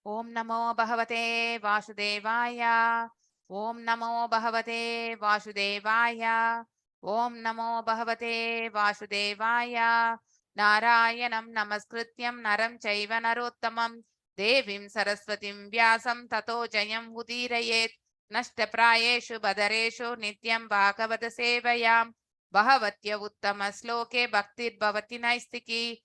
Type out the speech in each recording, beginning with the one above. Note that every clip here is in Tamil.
ओम नमो भगवते वासुदेवाय। ओम नमो भगवते वासुदेवाय। ओम नमो भगवते वासुदेवाय। नारायणं नमस्कृत्यं नरं चैव नरोत्तमं देवीं सरस्वतीं व्यासं ततो जयं उदीरयेत्। नष्टप्रायेषु बदरेषु नित्यं भागवत सेवयां भगवत्य उत्तमश्लोके भक्तिर्भवति नैस्तिकी।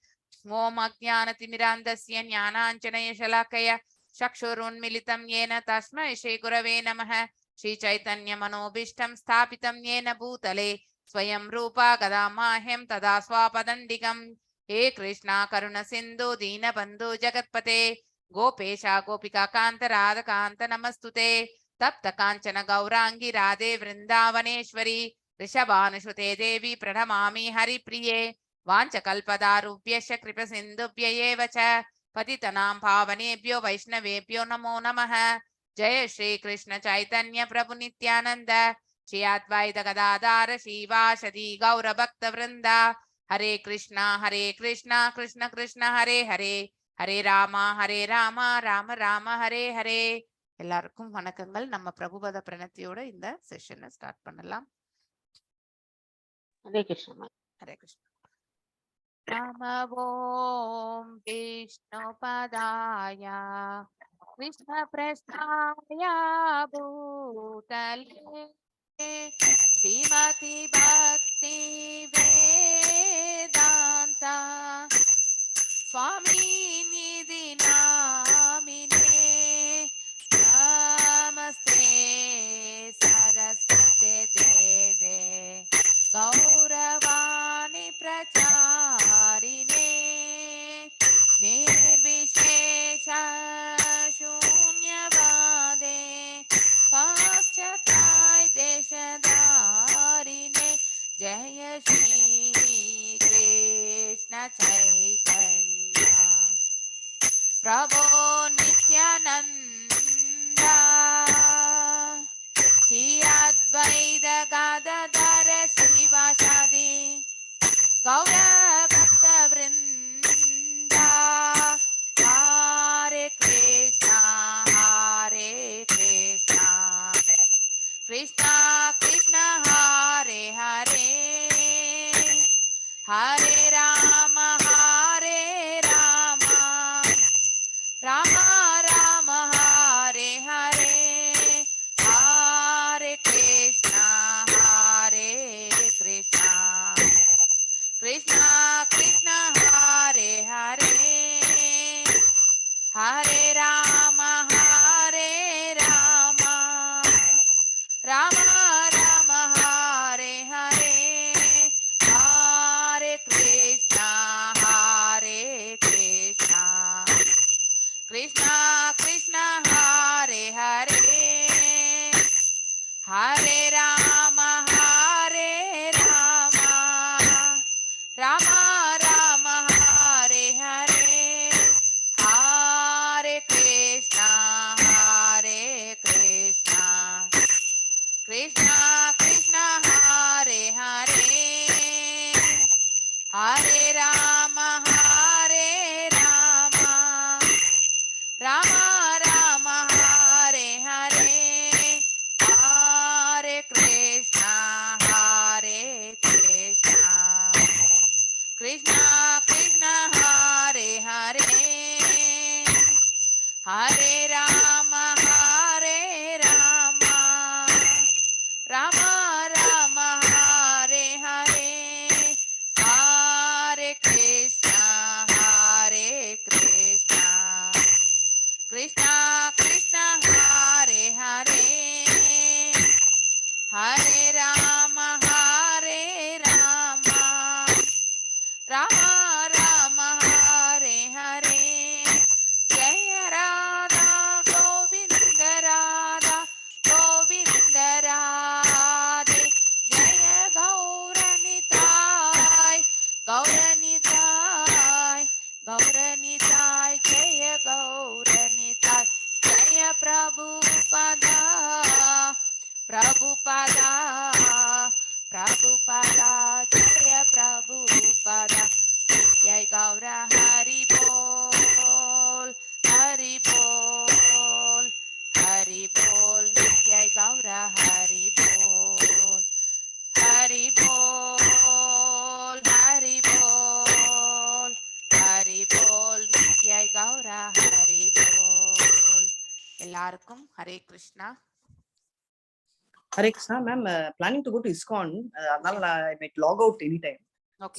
ओम अज्ञानतिमिरान्धस्य ज्ञानाञ्जनशलाकया चक्षुरुन्मिलितं येन तस्मै श्रीगुरवे नमः। श्रीचैतन्यमनोभीष्टं स्थापितं येन भूतले स्वयं रूपा गदा माह्यं तदा स्वापदण्डिकं। हे कृष्णा करुण सिन्धु दीनबन्धु जगत्पते गोपेश गोपिका कान्त राधकान्त नमस्तुते। तप्त काञ्चन गौराङ्गी राधे वृन्दावनेश्वरी ऋषभानुसुते देवी प्रणमामि हरिप्रिये। वाञ्छकल्पदारुभ्यश्च कृपसिन्धुभ्य एव च पतितनां पावनेभ्यो वैष्णवेभ्यो नमो नमः। जय श्री कृष्ण चैतन्य प्रभु नित्यानंद श्री अद्वैत गदाधर श्रीवासदि गौर भक्त वृंद। हरे कृष्णा कृष्ण कृष्ण हरे हरे हरे राम ராம ராம ஹரே ஹரே. எல்லாருக்கும் வணக்கங்கள். நம்ம பிரபுபத பிரணத்தியோட இந்த செஷனை ஸ்டார்ட் பண்ணலாம். हरे कृष्ण। हरे कृष्ण. नमो विष्णुपदाय कृष्णप्रस्थाय भूतले श्रीमति भक्ति वेदान्ता स्वामी निधि नामिने नमस्ते सरस्वते देवे गौरवाणी प्रचारिणे निर्विशेष शून्यवादे पाश्चात्य देशधारिणे जय श्री कृष्ण चैतन्य प्रभो नित्यानंद श्री अद्वैत गदाधर श्रीवासादि गौर भक्त वृंद। हरे कृष्णा कृष्णा कृष्णा हरे हरे हरे राम राम राम हरे हरे हरे कृष्णा कृष्णा कृष्णा हरे हरे हरे राम राम राम हरे हरे हरे कृष्णा कृष्णा कृष्णा हरे हरे हरे राम राम राम हरे हरे हरे कृष्णा कृष्णा कृष्णा हरे हरे हरे राम राम राम हरे हरे हरे कृष्णा कृष्णा कृष्णा हरे हरे हरे राम राम राम हरे हरे हरे कृष्णा कृष्णा कृष्णा हरे हरे हरे राम राम राम हरे हरे जय राधा எல்லாருக்கும் Hare Krishna. Hare Krishna ma'am. Planning to go to ISKCON, அதனால நான் I might log out any time.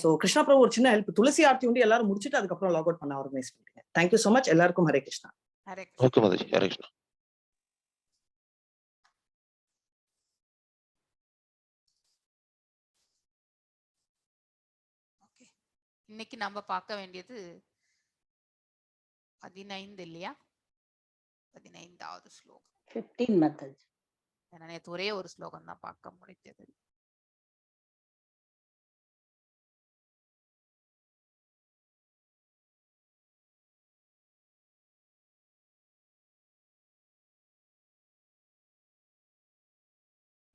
So Krishna Prabhu ஒரு சின்ன ஹெல்ப், துளசி ஆர்த்தி உண்டு எல்லாரும் முடிச்சிட்டு அதுக்கப்புறம் லாக் அவுட் பண்ண ஆர்கனைஸ் பண்ணிட்டீங்க. Thank you so much. எல்லாருக்கும் ஹரே கிருஷ்ணா. ஹரே கிருஷ்ணா. ஓகே மாதாஜி, ஹரே கிருஷ்ணா. இன்னைக்கு நம்ம பார்க்க வேண்டியது 15 இல்லையா? 15வது ஸ்லோகம். 15 மாதாஜி. நேற்று ஒரே ஒரு ஸ்லோகம் தான் பார்க்க முடிஞ்சது.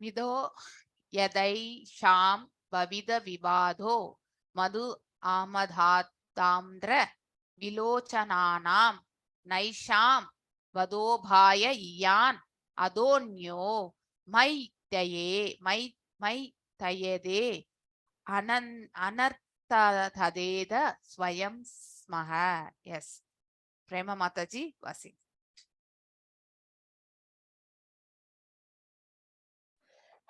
மிதோ யதை ஷாம் பவித விவாதோ மது ஆமதாத்தாம்ர விலோச்சனானாம் நைஷாம் வதோபாய இயான் அதோன்யோ மைத்தயதே அனர்த்ததேத ஸ்வயம் ஸ்மஹ. எஸ், பிரேம மாதாஜி வாசி.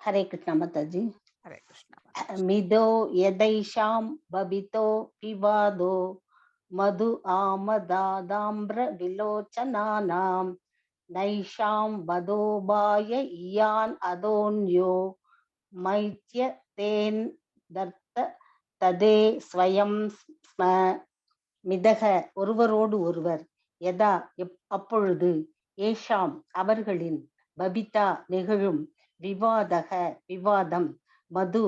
ஹரே கிருஷ்ணா மாதாஜி. ஹரே கிருஷ்ணா. மிதோ யதைஷாம் பபிதோ விவாதோ மது ஆமதாதாம்ர விலோச்சனானாம் நைஷாம் வதோபாய இயான் அதோன்யோ மைத்யதேன் தர்த்த ததே ஸ்வயம் ஸ்ம. மிதக ஒருவரோடு ஒருவர், யதா அப்பொழுது, ஏஷாம் அவர்களின், பபிதா நிகழும், விவாதக விவாதம், மது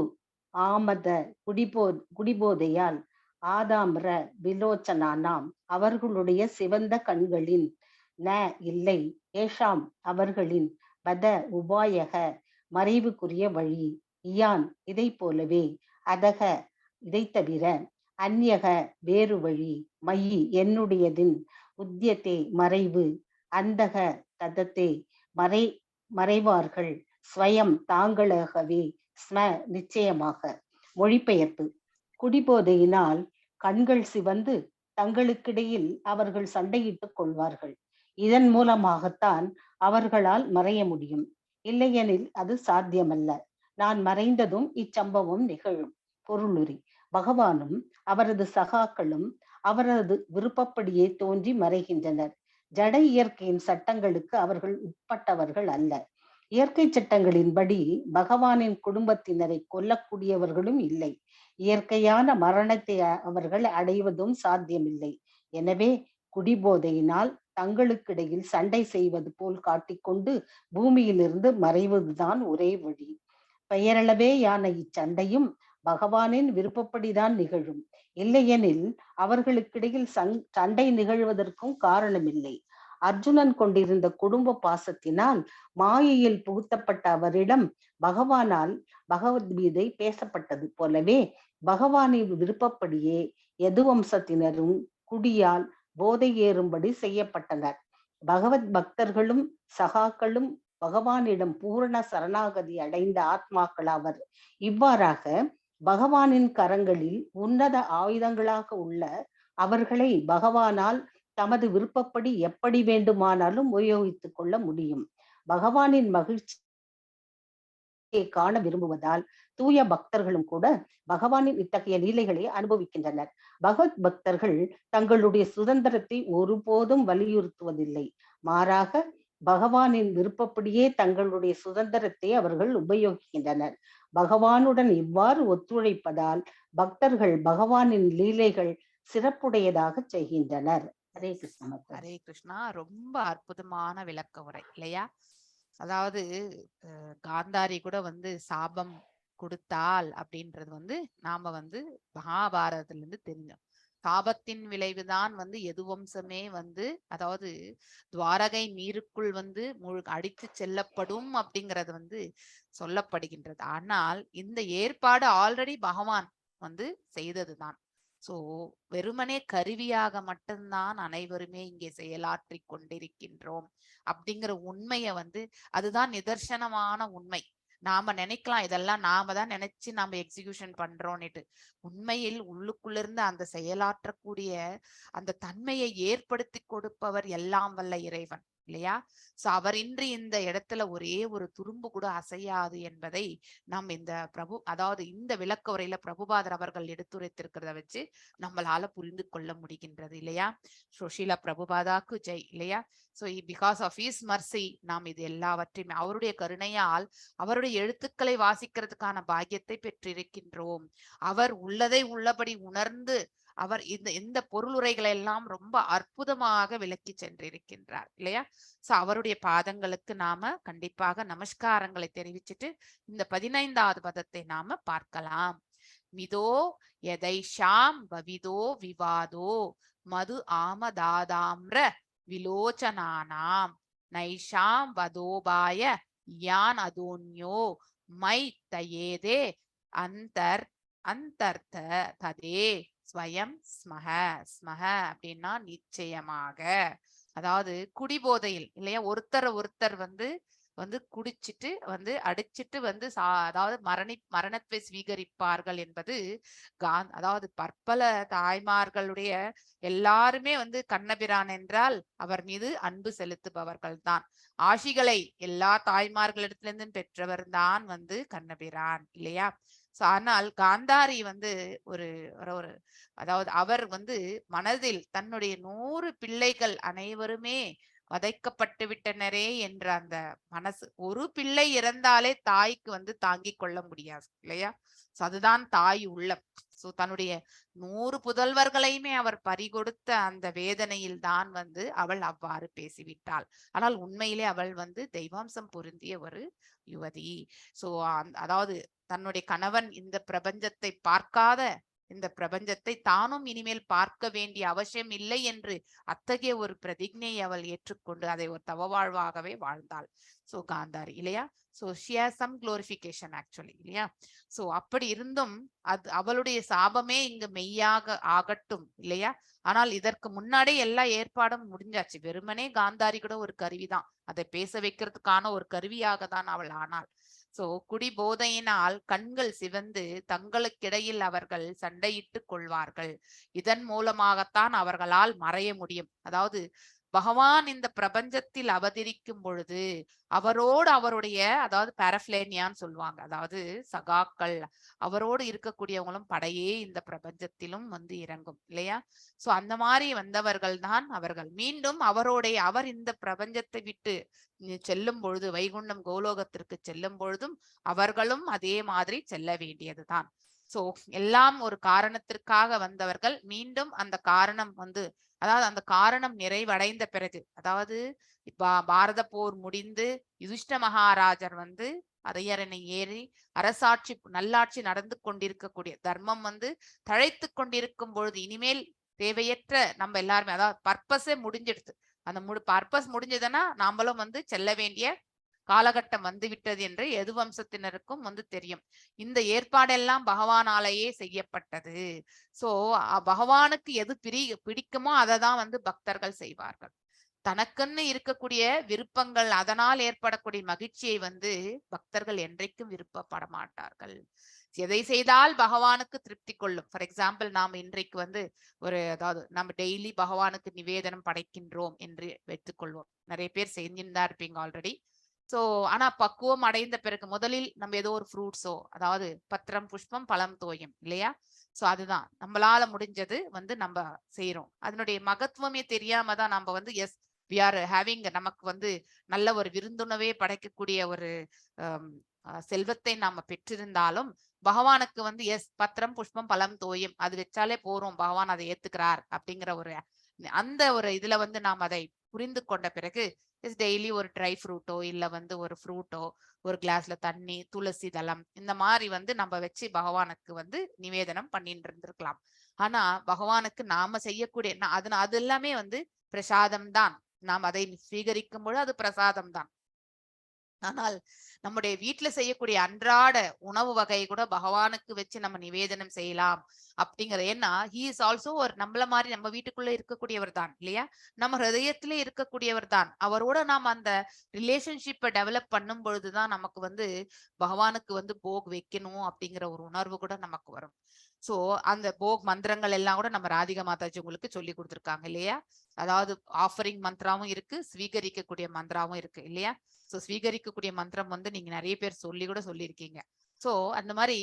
ஆமத குடிபோதையால், ஆதாம்ர விலோச்சனானாம் அவர்களுடைய சிவந்த கண்களின், ந இல்லை, ஏஷாம் அவர்களின், பத உபாயக மறைவுக்குரிய வழி, இயான் இதை போலவே, அதக இதை தவிர, அந்யக வேறு வழி, மயி என்னுடையதின், உத்தியத்தே மறைவு, அந்தக ததத்தே மறைவார்கள், ஸ்வயம் தாங்களாகவே, ஸ்ம நிச்சயமாக. மொழிபெயர்ப்பு. குடிபோதையினால் கண்கள் சிவந்து தங்களுக்கிடையில் அவர்கள் சண்டையிட்டுக் கொள்வார்கள். இதன் மூலமாகத்தான் அவர்களால் மறைய முடியும். இல்லையெனில் அது சாத்தியமல்ல. நான் மறைந்ததும் இச்சம்பவம் நிகழும். பொருளுரை. பகவானும் அவரது சகாக்களும் அவரது விருப்பப்படியே தோன்றி மறைகின்றனர். ஜட இயற்கையின் சட்டங்களுக்கு அவர்கள் உட்பட்டவர்கள் அல்ல. இயற்கை சட்டங்களின்படி பகவானின் குடும்பத்தினரை கொல்லக்கூடியவர்களும் இல்லை. இயற்கையான மரணத்தை அவர்கள் அடைவதும் சாத்தியமில்லை. எனவே குடிபோதையினால் தங்களுக்கிடையில் சண்டை செய்வது போல் காட்டிக்கொண்டு பூமியிலிருந்து மறைவதுதான் ஒரே வழி. பெயரளவேயான இச்சண்டையும் பகவானின் விருப்பப்படிதான் நிகழும். இல்லையெனில் அவர்களுக்கிடையில் சண்டை நிகழ்வதற்கும் காரணமில்லை. அர்ஜுனன் கொண்டிருந்த குடும்ப பாசத்தினால் மாயையில் புகுத்தப்பட்ட அவரிடம் பகவானால் பகவத்கீதை பேசப்பட்டது போலவே, பகவானின் விருப்பப்படியே யதுவம்சத்தினரும் குடியால் போதை ஏறும்படி செய்யப்பட்டனர். பகவத் பக்தர்களும் சகாக்களும் பகவானிடம் பூரண சரணாகதி அடைந்த ஆத்மாக்கள் அவர். இவ்வாறாக பகவானின் கரங்களில் உன்னத ஆயுதங்களாக உள்ள அவர்களை பகவானால் தமது விருப்பப்படி எப்படி வேண்டுமானாலும் உபயோகித்துக் கொள்ள முடியும். பகவானின் மகிழ்ச்சியை காண விரும்புவதால் தூய பக்தர்களும் கூட பகவானின் இத்தகைய லீலைகளை அனுபவிக்கின்றனர். பகவத் பக்தர்கள் தங்களுடைய சுதந்திரத்தை ஒருபோதும் வலியுறுத்துவதில்லை. மாறாக பகவானின் விருப்பப்படியே தங்களுடைய சுதந்திரத்தை அவர்கள் உபயோகிக்கின்றனர். பகவானுடன் இவ்வாறு ஒத்துழைப்பதால் பக்தர்கள் பகவானின் லீலைகள் சிறப்புடையதாக செய்கின்றனர். ஹரே கிருஷ்ணா. ஹரே கிருஷ்ணா. ரொம்ப அற்புதமான விளக்க உரை இல்லையா? அதாவது காந்தாரி கூட சாபம் கொடுத்தால் அப்படின்றது நாம மகாபாரதத்துல இருந்து தெரிஞ்சோம். சாபத்தின் விளைவுதான் யதுவம்சமே அதாவது துவாரகை நீருக்குள் அடித்து செல்லப்படும் அப்படிங்கிறது சொல்லப்படுகின்றது. ஆனால் இந்த ஏற்பாடு ஆல்ரெடி பகவான் செய்ததுதான். சோ வெறுமனே கருவியாக மட்டும்தான் அனைவருமே இங்கே செயலாற்றி கொண்டிருக்கின்றோம் அப்படிங்கிற உண்மைய அதுதான் நிதர்சனமான உண்மை. நாம நினைக்கலாம் இதெல்லாம் நாம தான் நினைச்சு நாம எக்ஸிகியூஷன் பண்றோம்னுட்டு. உண்மையில் உள்ளுக்குள்ள இருந்து அந்த செயலாற்றக்கூடிய அந்த தன்மையை ஏற்படுத்தி கொடுப்பவர் எல்லாம் வல்ல இறைவன் இல்லையா? சோ அவரின்றி இந்த இடத்துல ஒரே ஒரு துரும்பு கூட அசையாது என்பதை நாம் இந்த அதாவது இந்த விளக்க உரையில பிரபுபாதர் அவர்கள் எடுத்துரைத்திருக்கிறத வச்சு நம்மளால புரிந்து கொள்ள முடிகின்றது இல்லையா? ஸ்ரீல பிரபுபாதாக்கு ஜெய் இல்லையா? So because of his mercy நாம் இது எல்லாவற்றையுமே அவருடைய கருணையால் அவருடைய எழுத்துக்களை வாசிக்கிறதுக்கான பாக்கியத்தை பெற்றிருக்கின்றோம். அவர் உள்ளதை உள்ளபடி உணர்ந்து அவர் இந்த பொருளுரைகளை எல்லாம் ரொம்ப அற்புதமாக விளக்கி சென்றிருக்கின்றார் இல்லையா? சோ அவருடைய பாதங்களுக்கு நாம கண்டிப்பாக நமஸ்காரங்களை தெரிவிச்சுட்டு இந்த 15வது பதத்தை நாம பார்க்கலாம். மிதோ எதைஷாம் பவிதோ விவாதோ மது ஆமதாதாம்ர விலோச்சனானாம் நைஷாம் வதோபாய யான் அதோன்யோ மை தயேதே அந்தர்த்த ததே ஸ்வயம் ஸ்மஹ. ஸ்மஹ அப்படின்னா நிச்சயமாக, அதாவது குடிபோதையில் இல்லையா ஒருத்தர் வந்து குடிச்சிட்டு அடிச்சிட்டு அதாவது மரணத்தை ஸ்வீகரிப்பார்கள் என்பது அதாவது பற்பல தாய்மார்களுடைய எல்லாருமே கண்ணபிரான் என்றால் அவர் மீது அன்பு செலுத்துபவர்கள் தான். ஆசிகளை எல்லா தாய்மார்களிடத்திலிருந்தும் பெற்றவர் தான் கண்ணபிரான் இல்லையா? ஆனால் காந்தாரி ஒரு அதாவது அவர் மனதில் தன்னுடைய 100 பிள்ளைகள் அனைவருமே வதைக்கப்பட்டு விட்டனரே என்ற அந்த மனசு, ஒரு பிள்ளை இறந்தாலே தாய்க்கு தாங்கிக் கொள்ள முடியாது இல்லையா? அதுதான் தாய் உள்ளம். சோ தன்னுடைய 100 புதல்வர்களையுமே அவர் பறிகொடுத்த அந்த வேதனையில் தான் அவள் அவ்வாறு பேசிவிட்டாள். ஆனால் உண்மையிலே அவள் தெய்வாம்சம் பொருந்திய ஒரு யுவதி. சோ அதாவது தன்னுடைய கணவன் இந்த பிரபஞ்சத்தை பார்க்காத இந்த பிரபஞ்சத்தை தானும் இனிமேல் பார்க்க வேண்டிய அவசியம் இல்லை என்று அத்தகைய ஒரு பிரதிஜையை அவள் ஏற்றுக்கொண்டு அதை ஒரு தவ வாழ்வாகவே வாழ்ந்தாள். சோ காந்தாரி இல்லையா? So she has some glorification actually இல்லையா? சோ அப்படி இருந்தும் அவளுடைய சாபமே இங்கு மெய்யாக ஆகட்டும் இல்லையா? ஆனால் இதற்கு முன்னாடி எல்லா ஏற்பாடும் முடிஞ்சாச்சு. வெறுமனே காந்தாரி கூட ஒரு கருவிதான், அதை பேச வைக்கிறதுக்கான ஒரு கருவியாக தான் அவள் ஆனாள். சோ குடி போதையினால் கண்கள் சிவந்து தங்களுக்கிடையில் அவர்கள் சண்டையிட்டு கொள்வார்கள். இதன் மூலமாகத்தான் அவர்களால் மறைய முடியும். அதாவது பகவான் இந்த பிரபஞ்சத்தில் அவதரிக்கும் பொழுது அவரோடு அவருடைய அதாவது பாரஃப்ளேனியான்னு சொல்லுவாங்க, அதாவது சகாக்கள் அவரோடு இருக்கக்கூடியவங்களும் படையே இந்த பிரபஞ்சத்திலும் இறங்கும் இல்லையா? சோ அந்த மாதிரி வந்தவர்கள் தான் அவர்கள். மீண்டும் அவர் இந்த பிரபஞ்சத்தை விட்டு செல்லும் பொழுது வைகுண்டம் கோலோகத்திற்கு செல்லும் பொழுதும் அவர்களும் அதே மாதிரி செல்ல வேண்டியதுதான். சோ எல்லாம் ஒரு காரணத்திற்காக வந்தவர்கள். மீண்டும் அந்த காரணம் அதாவது அந்த காரணம் நிறைவடைந்த பிறகு, அதாவது பாரத போர் முடிந்து யுதிஷ்ட மகாராஜர் அரையரணை ஏறி அரசாட்சி நல்லாட்சி நடந்து கொண்டிருக்கக்கூடிய தர்மம் தழைத்து கொண்டிருக்கும் பொழுது இனிமேல் தேவையற்ற நம்ம எல்லாருமே அதாவது பர்பஸே முடிஞ்சிடுது. அந்த பர்பஸ் முடிஞ்சதுன்னா நாமளும் செல்ல வேண்டிய காலகட்டம் வந்துவிட்டது என்று எது வம்சத்தினருக்கும் தெரியும். இந்த ஏற்பாடெல்லாம் பகவானாலேயே செய்யப்பட்டது. சோ பகவானுக்கு எது பிடிக்குமோ அதை தான் பக்தர்கள் செய்வார்கள். தனக்குன்னு இருக்கக்கூடிய விருப்பங்கள் அதனால் ஏற்படக்கூடிய மகிழ்ச்சியை பக்தர்கள் என்றைக்கும் விருப்பப்பட மாட்டார்கள். எதை செய்தால் பகவானுக்கு திருப்தி கொள்ளும். ஃபார் எக்ஸாம்பிள் நாம இன்றைக்கு அதாவது நம்ம டெய்லி பகவானுக்கு நிவேதனம் படைக்கின்றோம் என்று வைத்துக்கொள்வோம். நிறைய பேர் செஞ்சுதான் இருப்பீங்க ஆல்ரெடி. சோ ஆனா பக்குவம் அடைந்த பிறகு முதலில் நம்ம ஏதோ ஒரு ஃப்ரூட்ஸோ அதாவது பத்திரம் புஷ்பம் பழம் தோயம் இல்லையா? சோ அதுதான் நம்மளால முடிஞ்சது நம்ம செய்யறோம். அதனுடைய மகத்துவமே தெரியாம தான் நம்ம எஸ் வி ஆர் ஹேவிங் நமக்கு நல்ல ஒரு விருந்துணவே படைக்கக்கூடிய ஒரு செல்வத்தை நாம பெற்றிருந்தாலும் பகவானுக்கு எஸ் பத்திரம் புஷ்பம் பழம் தோயம் அது வச்சாலே போறோம், பகவான் அதை ஏத்துக்கிறார் அப்படிங்கிற அந்த ஒரு இதுல நாம் அதை புரிந்து கொண்ட பிறகு டெய்லி ஒரு ட்ரை ஃப்ரூட்டோ இல்ல ஒரு ஃப்ரூட்டோ ஒரு கிளாஸ்ல தண்ணி துளசி தளம் இந்த மாதிரி நம்ம வச்சு பகவானுக்கு நிவேதனம் பண்ணிட்டு இருந்திருக்கலாம். ஆனா பகவானுக்கு நாம செய்யக்கூடிய அது எல்லாமே பிரசாதம் தான். நாம் அதை ஸ்வீகரிக்கும் பொழுது அது பிரசாதம் தான். ஆனால் நம்முடைய வீட்டுல செய்யக்கூடிய அன்றாட உணவு வகை கூட பகவானுக்கு வச்சு நம்ம நிவேதனம் செய்யலாம் அப்படிங்கிறது. ஏன்னா ஹி இஸ் ஆல்சோ ஒரு நம்மள மாதிரி நம்ம வீட்டுக்குள்ள இருக்கக்கூடியவர் தான் இல்லையா, நம்ம ஹிருதயத்திலே இருக்கக்கூடியவர் தான். அவரோட நாம் அந்த ரிலேஷன்ஷிப்பை டெவலப் பண்ணும் பொழுதுதான் நமக்கு வந்து பகவானுக்கு வந்து போக் வைக்கணும் அப்படிங்கிற ஒரு உணர்வு கூட நமக்கு வரும். சோ அந்த போக் மந்திரங்கள் எல்லாம் கூட நம்ம ராதிகா மாதாஜி உங்களுக்கு சொல்லி கொடுத்துருக்காங்க இல்லையா. அதாவது ஆஃபரிங் மந்திராவும் இருக்கு, ஸ்வீகரிக்கக்கூடிய மந்திராவும் இருக்கு இல்லையா. சோ ஸ்வீகரிக்கக்கூடிய மந்திரம் வந்து நீங்க நிறைய பேர் சொல்லி கூட சொல்லியிருக்கீங்க. சோ அந்த மாதிரி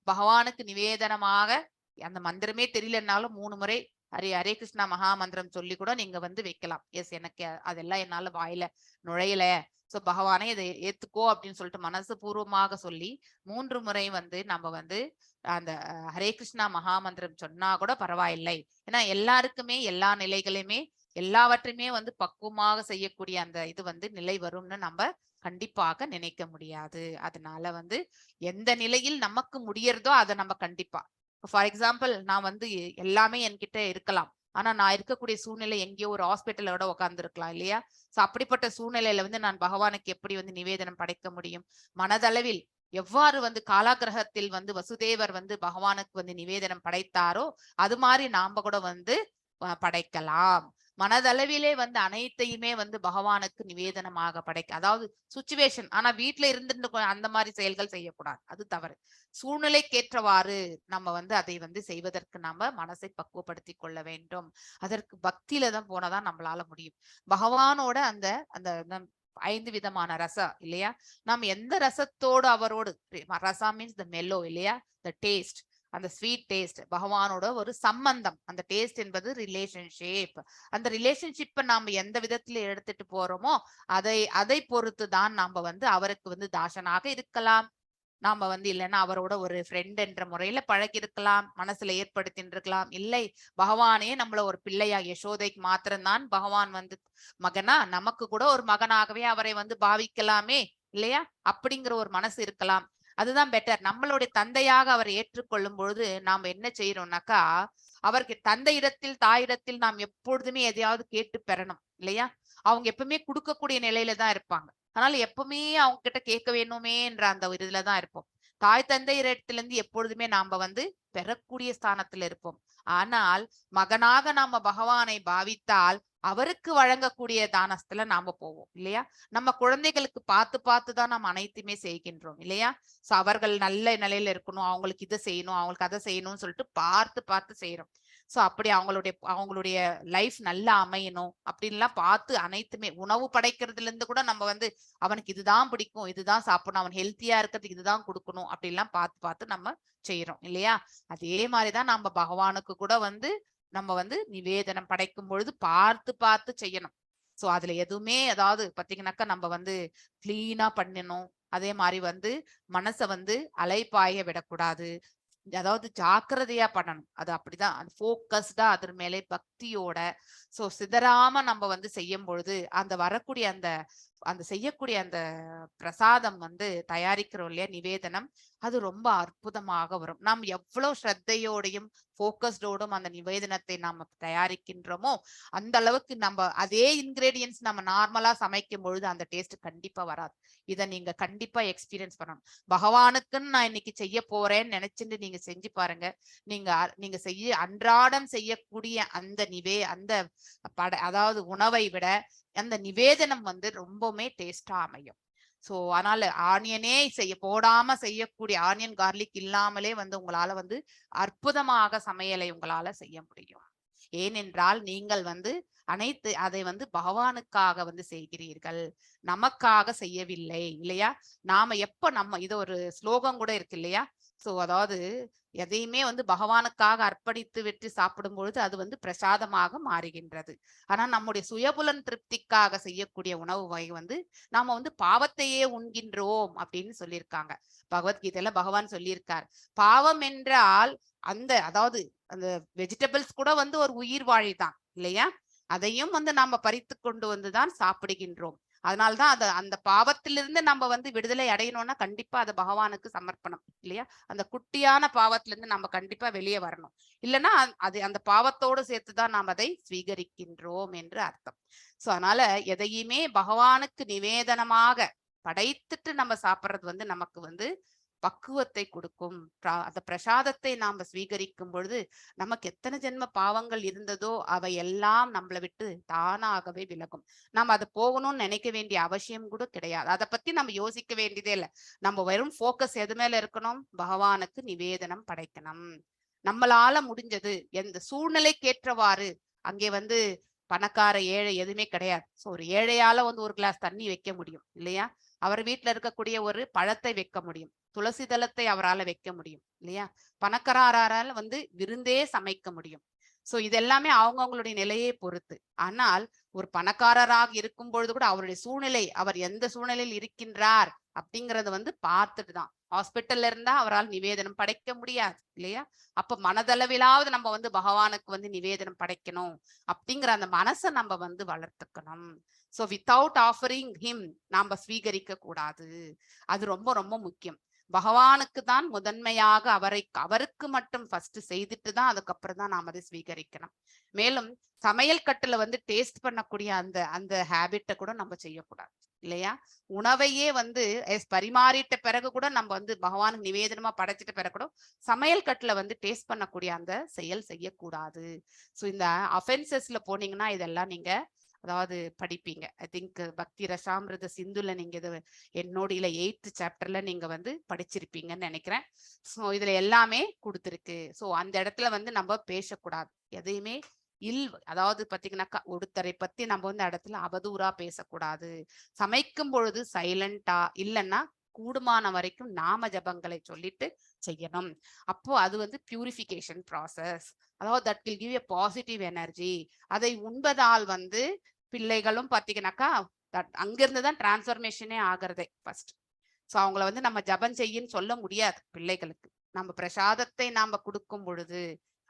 பகவானுக்கு நிவேதனமாக அந்த மந்திரமே தெரியலனாலும் 3 முறை ஹரே ஹரே கிருஷ்ணா மகா மந்திரம் சொல்லி கூட நீங்க வந்து வைக்கலாம். எஸ், எனக்கு அதெல்லாம் என்னால வாயில நுழையல, சோ பகவானே இதை ஏத்துக்கோ அப்படின்னு சொல்லிட்டு மனசு பூர்வமாக சொல்லி 3 முறை வந்து நம்ம வந்து அந்த ஹரே கிருஷ்ணா மகா மந்திரம் சொன்னா கூட பரவாயில்லை. ஏன்னா எல்லாருக்குமே எல்லா நிலைகளையுமே எல்லாவற்றையுமே வந்து பக்குவமாக செய்யக்கூடிய அந்த இது வந்து நிலை வரும்னு நம்ம கண்டிப்பாக நினைக்க முடியாது. அதனால வந்து எந்த நிலையில் நமக்கு முடியறதோ அதை நம்ம கண்டிப்பா, ஃபார் எக்ஸாம்பிள் நான் வந்து எல்லாமே என்கிட்ட இருக்கலாம், ஆனா நான் இருக்கக்கூடிய சூழ்நிலை எங்கேயோ ஒரு ஹாஸ்பிட்டலோட உட்கார்ந்து இருக்கலாம் இல்லையா. சோ அப்படிப்பட்ட சூழ்நிலையில வந்து நான் பகவானுக்கு எப்படி வந்து நிவேதனம் படைக்க முடியும்? மனதளவில் எவ்வாறு வந்து காலாகிரகத்தில் வந்து வசுதேவர் வந்து பகவானுக்கு வந்து நிவேதனம் படைத்தாரோ அது மாதிரி நாம கூட வந்து படைக்கலாம். மனதளவிலே வந்து அனைத்தையுமே வந்து பகவானுக்கு நிவேதனமாக படைக்க, அதாவது சுச்சுவேஷன். ஆனா வீட்டுல இருந்து அந்த மாதிரி செயல்கள் செய்யக்கூடாது, அது தவறு. சூழ்நிலைக்கேற்றவாறு நம்ம வந்து அதை வந்து செய்வதற்கு நாம மனசை பக்குவப்படுத்தி கொள்ள வேண்டும். அதற்கு பக்தியில தான் போனதான் நம்மளால முடியும். பகவானோட அந்த அந்த 5 விதமான ரசம் இல்லையா, நாம் எந்த ரசத்தோடு அவரோடு, ரசா மீன்ஸ் த மெல்லோ இல்லையா, த டேஸ்ட், அந்த ஸ்வீட் டேஸ்ட் பகவானோட ஒரு சம்பந்தம். அந்த டேஸ்ட் என்பது ரிலேஷன்ஷிப். அந்த ரிலேஷன்ஷிப்பை நாம எந்த விதத்துல எடுத்துட்டு போறோமோ அதை பொறுத்து தான் நாம வந்து அவருக்கு வந்து தாசனாக இருக்கலாம். நாம வந்து இல்லைன்னா அவரோட ஒரு ஃப்ரெண்ட் என்ற முறையில பழகி இருக்கலாம், மனசுல ஏற்படுத்தின்னு இருக்கலாம். இல்லை பகவானே நம்மள ஒரு பிள்ளையா, யசோதைக்கு மாத்திரம்தான் பகவான் வந்து மகனா, நமக்கு கூட ஒரு மகனாகவே அவரை வந்து பாவிக்கலாமே இல்லையா, அப்படிங்கிற ஒரு மனசு இருக்கலாம். அதுதான் பெட்டர். நம்மளுடைய தந்தையாக அவர் ஏற்றுக்கொள்ளும் பொழுது நாம் என்ன செய்யறோம்னாக்கா, அவருக்கு தந்தையிடத்தில் தாயிடத்தில் நாம் எப்பொழுதுமே எதையாவது கேட்டு பெறணும் இல்லையா. அவங்க எப்பவுமே கொடுக்கக்கூடிய நிலையில தான் இருப்பாங்க. அதனால எப்பவுமே அவங்க கிட்ட கேட்க வேணுமேன்ற அந்த ஒரு இதுலதான் இருப்போம். தாய் தந்தையரிடத்துல இருந்து எப்பொழுதுமே நாம வந்து பெறக்கூடிய ஸ்தானத்துல இருப்போம். ஆனால் மகனாக நாம பகவானை பாவித்தால் அவருக்கு வழங்கக்கூடிய தானஸ்துல நாம போவோம் இல்லையா. நம்ம குழந்தைகளுக்கு பார்த்து பார்த்துதான் நாம் அனைத்துமே செய்கின்றோம் இல்லையா. சோ அவர்கள் நல்ல நிலையில இருக்கணும், அவங்களுக்கு இதை செய்யணும், அவங்களுக்கு அதை செய்யணும்னு சொல்லிட்டு பார்த்து பார்த்து செய்யறோம். சோ அப்படி அவங்களுடைய லைஃப் நல்லா அமையணும் அப்படின்லாம் பார்த்து அனைத்துமே, உணவு படைக்கிறதுல இருந்து கூட நம்ம வந்து அவனுக்கு இதுதான் பிடிக்கும், இதுதான் சாப்பிடணும், அவன் ஹெல்த்தியா இருக்கிறதுக்கு இதுதான் கொடுக்கணும் அப்படின்லாம் பார்த்து பார்த்து நம்ம செய்யறோம் இல்லையா. அதே மாதிரிதான் நம்ம பகவானுக்கு கூட வந்து நம்ம வந்து நிவேதனம் படைக்கும் பொழுது பார்த்து பார்த்து செய்யணும். சோ அதுல எதுவுமே, அதாவது பாத்தீங்கன்னாக்கா நம்ம வந்து கிளீனா பண்ணணும். அதே மாதிரி வந்து மனசை வந்து அலைப்பாய விடக்கூடாது, அதாவது ஜாக்கிரதையா பண்ணணும். அது அப்படிதான், அது போக்கஸ்டா அதன் மேலே பக்தியோட சோ சிதறாம நம்ம வந்து செய்யும் பொழுது அந்த வரக்கூடிய அந்த அந்த செய்யக்கூடிய அந்த பிரசாதம் வந்து தயாரிக்கிறோம் இல்லையா, நிவேதனம், அது ரொம்ப அற்புதமாக வரும். நாம் எவ்வளவு ஸ்ரத்தையோடையும் போக்கஸ்டோடும் அந்த நிவேதனத்தை நாம தயாரிக்கின்றோமோ அந்த அளவுக்கு நம்ம அதே இன்கிரீடியன்ஸ் நம்ம நார்மலா சமைக்கும் பொழுது அந்த டேஸ்ட் கண்டிப்பா வராது. இதை நீங்க கண்டிப்பா எக்ஸ்பீரியன்ஸ் பண்ணணும். பகவானுக்குன்னு நான் இன்னைக்கு செய்ய போறேன்னு நினைச்சுட்டு நீங்க செஞ்சு பாருங்க. நீங்க அன்றாடம் செய்யக்கூடிய அந்த அதாவது உணவை விட அந்த நிவேதனம் வந்து ரொம்பவுமே டேஸ்டா அமையும். சோ அதனால ஆனியனே போடாம செய்யக்கூடிய, ஆனியன் கார்லிக் இல்லாமலே வந்து உங்களால வந்து அற்புதமாக சமையலை உங்களால செய்ய முடியும். ஏனென்றால் நீங்கள் வந்து அதை வந்து பகவானுக்காக வந்து செய்கிறீர்கள், நமக்காக செய்யவில்லை இல்லையா. நாம நம்ம இது ஒரு ஸ்லோகம் கூட இருக்கு இல்லையா. சோ அதாவது எதையுமே வந்து பகவானுக்காக அர்ப்பணித்து விட்டு சாப்பிடும் பொழுது அது வந்து பிரசாதமாக மாறுகின்றது. ஆனா நம்முடைய சுயபுலன் திருப்திக்காக செய்யக்கூடிய உணவு வகை வந்து நாம வந்து பாவத்தையே உண்கின்றோம் அப்படின்னு சொல்லியிருக்காங்க. பகவத்கீதையில பகவான் சொல்லியிருக்கார், பாவம் என்றால் அதாவது அந்த வெஜிடபிள்ஸ் கூட வந்து ஒரு உயிர் வாழிதான் இல்லையா, அதையும் வந்து நாம பறித்து கொண்டு வந்துதான் சாப்பிடுகின்றோம். அதனால்தான் அந்த பாவத்திலிருந்து நம்ம வந்து விடுதலை அடையணும்னா கண்டிப்பா அதை பகவானுக்கு சமர்ப்பணம் இல்லையா. அந்த குட்டியான பாவத்திலிருந்து நம்ம கண்டிப்பா வெளியே வரணும், இல்லைன்னா அந்த பாவத்தோடு சேர்த்துதான் நாம் அதை ஸ்வீகரிக்கின்றோம் என்று அர்த்தம். சோ அதனால எதையுமே பகவானுக்கு நிவேதனமாக படைத்துட்டு நம்ம சாப்பிட்றது வந்து நமக்கு வந்து பக்குவத்தை கொடுக்கும். அந்த பிரசாதத்தை நாம ஸ்வீகரிக்கும் பொழுது நமக்கு எத்தனை ஜென்ம பாவங்கள் இருந்ததோ அவை எல்லாம் நம்மளை விட்டு தானாகவே விலகும். நம்ம அதை போகணும்னு நினைக்க வேண்டிய அவசியம் கூட கிடையாது. அதை பத்தி நம்ம யோசிக்க வேண்டியதே இல்லை. நம்ம வெறும் ஃபோக்கஸ் எது மேல இருக்கணும்? பகவானுக்கு நிவேதனம் படைக்கணும். நம்மளால முடிஞ்சது எந்த சூழ்நிலைக்கேற்றவாறு. அங்கே வந்து பணக்கார ஏழை எதுவுமே கிடையாது. ஸோ ஒரு ஏழையால வந்து ஒரு கிளாஸ் தண்ணி வைக்க முடியும் இல்லையா? அவர் வீட்டுல இருக்கக்கூடிய ஒரு பழத்தை வைக்க முடியும். துளசி தளத்தை அவரால் வைக்க முடியும் இல்லையா? பணக்காராரால் வந்து விருந்தே சமைக்க முடியும். சோ இது எல்லாமே அவங்கவுங்களுடைய நிலையை பொறுத்து. ஆனால் ஒரு பணக்காரராக இருக்கும் பொழுது கூட அவருடைய சூழ்நிலை, அவர் எந்த சூழ்நிலையில் இருக்கின்றார் அப்படிங்கறத வந்து பார்த்துட்டு தான். ஹாஸ்பிட்டல்ல இருந்தா அவரால் நிவேதனம் படைக்க முடியாது இல்லையா? அப்ப மனதளவிலாவது நம்ம வந்து பகவானுக்கு வந்து நிவேதனம் படைக்கணும் அப்படிங்கிற அந்த மனசை நம்ம வந்து வளர்த்துக்கணும். சோ வித்தவுட் ஆஃபரிங் ஹிம் நாம ஸ்வீகரிக்க கூடாது. அது ரொம்ப ரொம்ப முக்கியம். பகவானுக்கு தான் முதன்மையாக அவருக்கு மட்டும் ஃபர்ஸ்ட் செய்துட்டு தான் அதுக்கப்புறம் தான் நாம் அதை ஸ்வீகரிக்கணும். மேலும் சமையல் கட்டுல வந்து டேஸ்ட் பண்ணக்கூடிய அந்த அந்த ஹேபிட்டை கூட நம்ம செய்யக்கூடாது இல்லையா? உணவையே வந்து பரிமாறிட்ட பிறகு கூட நம்ம வந்து பகவானுக்கு நிவேதனமா படைச்சிட்ட பிறகு கூட சமையல் கட்டுல வந்து டேஸ்ட் பண்ணக்கூடிய அந்த செயல் செய்யக்கூடாது. ஸோ இந்த அஃபென்சஸ்ல போனீங்கன்னா இதெல்லாம் நீங்க அதாவது படிப்பீங்க. ஐ திங்க் பக்தி ரசாமிருத சிந்துல நீங்க இது என்னோட 8th சாப்டர்ல நீங்க வந்து படிச்சிருப்பீங்கன்னு நினைக்கிறேன். ஸோ இதுல எல்லாமே கொடுத்துருக்கு. ஸோ அந்த இடத்துல வந்து நம்ம பேசக்கூடாது எதையுமே. அதாவது பாத்தீங்கன்னாக்கா ஒருத்தரை பத்தி நம்ம வந்து இடத்துல அவதூறா பேசக்கூடாது. சமைக்கும் பொழுது சைலண்டா இல்லைன்னா கூடுமான வரைக்கும் நாம ஜபங்களை சொல்லிட்டு செய்யணும். அப்போ அது வந்து பியூரிஃபிகேஷன் ப்ராசஸ். அதாவது that will give a positive energy. அதை உண்பதால் வந்து பிள்ளைகளும் பாத்தீங்கன்னாக்கா அங்கிருந்து தான் டிரான்ஸ்ஃபர்மேஷனே ஆகிறதே ஃபர்ஸ்ட். ஸோ அவங்கள வந்து நம்ம ஜபம் செய்யன்னு சொல்ல முடியாது பிள்ளைகளுக்கு. நம்ம பிரசாதத்தை நாம கொடுக்கும் பொழுது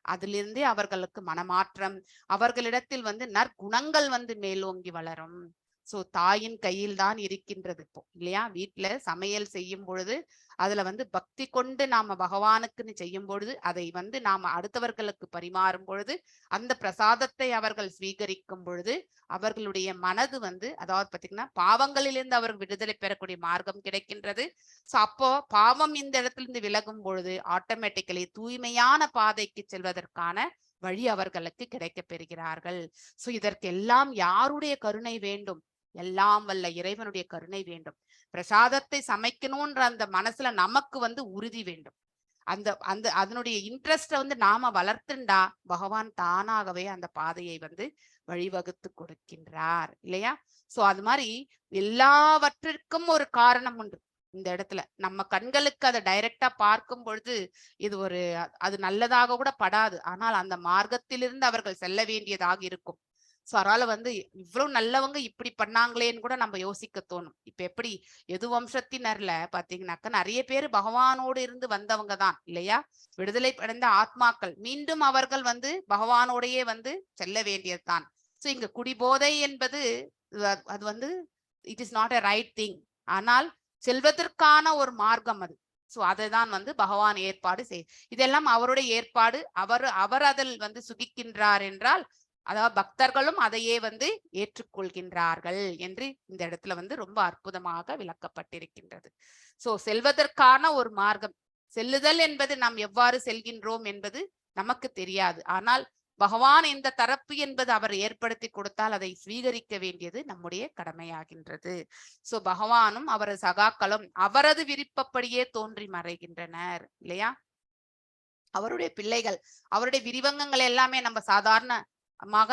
அதிலிருந்தே அவர்களுக்கு மனமாற்றம், அவர்களிடத்தில் வந்து நற்குணங்கள் வந்து மேலோங்கி வளரும். சோ தாயின் கையில் தான் இருக்கின்றது இப்போ இல்லையா? வீட்டுல சமையல் செய்யும் பொழுது அதுல வந்து பக்தி கொண்டு நாம பகவானுக்குன்னு செய்யும் பொழுது அதை வந்து நாம அடுத்தவர்களுக்கு பரிமாறும் பொழுது அந்த பிரசாதத்தை அவர்கள் ஸ்வீகரிக்கும் பொழுது அவர்களுடைய மனது வந்து அதாவது பாத்தீங்கன்னா பாவங்களிலிருந்து அவர்கள் விடுதலை பெறக்கூடிய மார்க்கம் கிடைக்கின்றது. சோ அப்போ பாவம் இந்த இடத்துல இருந்து விலகும் பொழுது ஆட்டோமேட்டிக்கலி தூய்மையான பாதைக்கு செல்வதற்கான வழி அவர்களுக்கு கிடைக்க பெறுகிறார்கள். சோ இதற்கு எல்லாம் யாருடைய கருணை வேண்டும்? எல்லாம் வல்ல இறைவனுடைய கருணை வேண்டும். பிரசாதத்தை சமைக்கணும்ன்ற அந்த மனசுல நமக்கு வந்து உறுதி வேண்டும். அந்த அந்த அதனுடைய இன்ட்ரெஸ்ட வந்து நாம வளர்த்துண்டா பகவான் தானாகவே அந்த பாதையை வந்து வழிவகுத்து கொடுக்கின்றார் இல்லையா? சோ அது மாதிரி எல்லாவற்றிற்கும் ஒரு காரணம் உண்டு. இந்த இடத்துல நம்ம கண்களுக்கு அதை டைரக்டா பார்க்கும் பொழுது இது ஒரு அது நல்லதாக கூட படாது. ஆனால் அந்த மார்க்கத்திலிருந்து அவர்கள் செல்ல வேண்டியதாக இருக்கும். சோ அதனால வந்து இவ்வளவு நல்லவங்க இப்படி பண்ணாங்களேன்னு கூட நம்ம யோசிக்க தோணும். இப்ப எப்படி எது வம்சத்தினர்ல பாத்தீங்கன்னாக்கா நிறைய பேர் பகவானோடு இருந்து வந்தவங்க தான் இல்லையா? விடுதலை அடைந்த ஆத்மாக்கள் மீண்டும் அவர்கள் வந்து பகவானோடையே வந்து செல்ல வேண்டியதுதான். சோ இங்க குடிபோதை என்பது அது வந்து it is not a right thing. ஆனால் செல்வதற்கான ஒரு மார்க்கம் அது. சோ அதைதான் வந்து பகவான் ஏற்பாடு இதெல்லாம் அவருடைய ஏற்பாடு. அவர் அதில் வந்து சுகிக்கின்றார் என்றால் அதாவது பக்தர்களும் அதையே வந்து ஏற்றுக்கொள்கின்றார்கள் என்று இந்த இடத்துல வந்து ரொம்ப அற்புதமாக விளக்கப்பட்டிருக்கின்றது. சோ செல்வதற்கான ஒரு மார்க்கம். செல்லுதல் என்பது நாம் எவ்வாறு செல்கின்றோம் என்பது நமக்கு தெரியாது. ஆனால் பகவான் இந்த தரப்பு என்பது அவர் ஏற்படுத்தி கொடுத்தால் அதை ஸ்வீகரிக்க வேண்டியது நம்முடைய கடமையாகின்றது. சோ பகவானும் அவரது சகாக்களும் அவரது விருப்பப்படியே தோன்றி மறைகின்றனர் இல்லையா? அவருடைய பிள்ளைகள், அவருடைய விரிவங்கங்கள் எல்லாமே நம்ம சாதாரண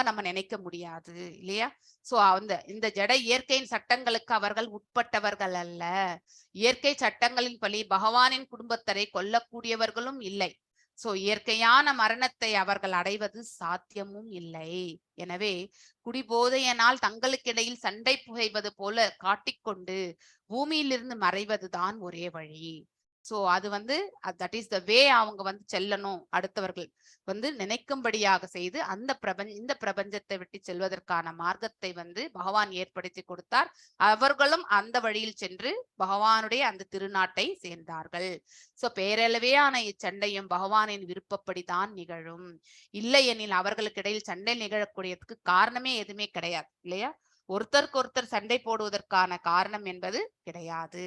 நம்ம நினைக்க முடியாது இல்லையா? சோ இந்த ஜட இயற்கையின் சட்டங்களுக்கு அவர்கள் உட்பட்டவர்கள் அல்ல. இயற்கை சட்டங்களின் படி பகவானின் குடும்பத்தரை கொல்லக்கூடியவர்களும் இல்லை. சோ இயற்கையான மரணத்தை அவர்கள் அடைவது சாத்தியமும் இல்லை. எனவே குடிபோதையினால் தங்களுக்கிடையில் சண்டை புகைவது போல காட்டிக்கொண்டு பூமியிலிருந்து மறைவதுதான் ஒரே வழி. சோ அது வந்து தட் இஸ் த வே அவங்க வந்து செல்லணும். அடுத்தவர்கள் வந்து நினைக்கும்படியாக செய்து இந்த பிரபஞ்சத்தை விட்டு செல்வதற்கான மார்க்கத்தை வந்து பகவான் ஏற்படுத்தி கொடுத்தார். அவர்களும் அந்த வழியில் சென்று பகவானுடைய அந்த திருநாட்டை சேர்ந்தார்கள். சோ பேரளவையான இச்சண்டையும் பகவானின் விருப்பப்படிதான் நிகழும். இல்லை எனில் அவர்களுக்கு இடையில் சண்டை நிகழக்கூடியதுக்கு காரணமே எதுவுமே கிடையாது இல்லையா? ஒருத்தருக்கு ஒருத்தர் சண்டை போடுவதற்கான காரணம் என்பது கிடையாது.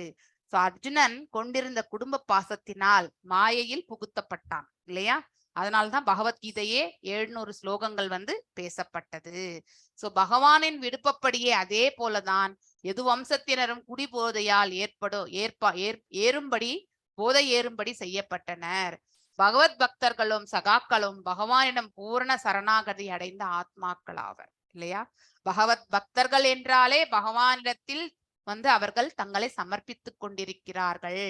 சோ அர்ஜுனன் கொண்டிருந்த குடும்ப பாசத்தினால் மாயையில் புகுத்தப்பட்டான் இல்லையா? அதனால்தான் பகவத்கீதையே 700 ஸ்லோகங்கள் வந்து பேசப்பட்டது. சோ பகவானின் விருப்பப்படியே அதே போலதான் எது வம்சத்தினரும் குடிபோதையால் ஏறும்படி போதை ஏறும்படி செய்யப்பட்டனர். பகவத் பக்தர்களும் சகாக்களும் பகவானிடம் பூரண சரணாகதி அடைந்த ஆத்மாக்களாவர் இல்லையா? பகவத் பக்தர்கள் என்றாலே பகவானிடத்தில் வந்து அவர்கள் தங்களை சமர்ப்பித்துக் கொண்டிருக்கிறார்கள்.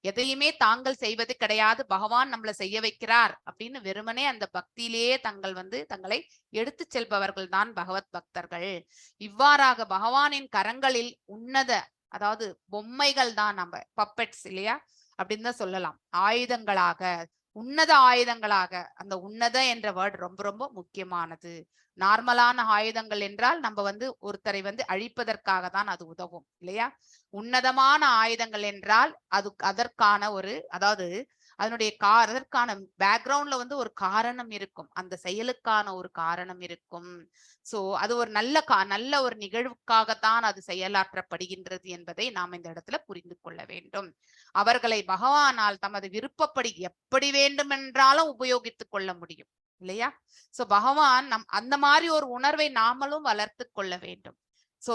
எதையுமே தாங்கள் செய்வது கிடையாது, பகவான் நம்மளை செய்ய வைக்கிறார் அப்படின்னு வெறுமனே அந்த பக்தியிலேயே தங்களை எடுத்து செல்பவர்கள் தான் பகவத் பக்தர்கள். இவ்வாறாக பகவானின் கரங்களில் உன்னத, அதாவது பொம்மைகள் தான், நம்ம பப்பெட்ஸ் இல்லையா அப்படின்னு தான் சொல்லலாம், ஆயுதங்களாக, உன்னத ஆயுதங்களாக. அந்த உன்னத என்ற வேர்டு ரொம்ப ரொம்ப முக்கியமானது. நார்மலான ஆயுதங்கள் என்றால் நம்ம வந்து ஒருத்தரை வந்து அழிப்பதற்காக தான் அது உதவும் இல்லையா? உன்னதமான ஆயுதங்கள் என்றால் அதற்கான ஒரு, அதாவது அதனுடைய அதற்கான பேக்ரவுண்ட்ல வந்து ஒரு காரணம் இருக்கும், அந்த செயலுக்கான ஒரு காரணம் இருக்கும். சோ அது ஒரு நல்ல ஒரு நிகழ்வுக்காகத்தான் அது செயலாற்றப்படுகின்றது என்பதை நாம் இந்த இடத்துல புரிந்து கொள்ள வேண்டும். அவர்களை பகவானால் தமது விருப்பப்படி எப்படி வேண்டுமென்றாலும் உபயோகித்துக் கொள்ள முடியும் இல்லையா? சோ பகவான் அந்த மாதிரி ஒரு உணர்வை நாமளும் வளர்த்து கொள்ள வேண்டும். சோ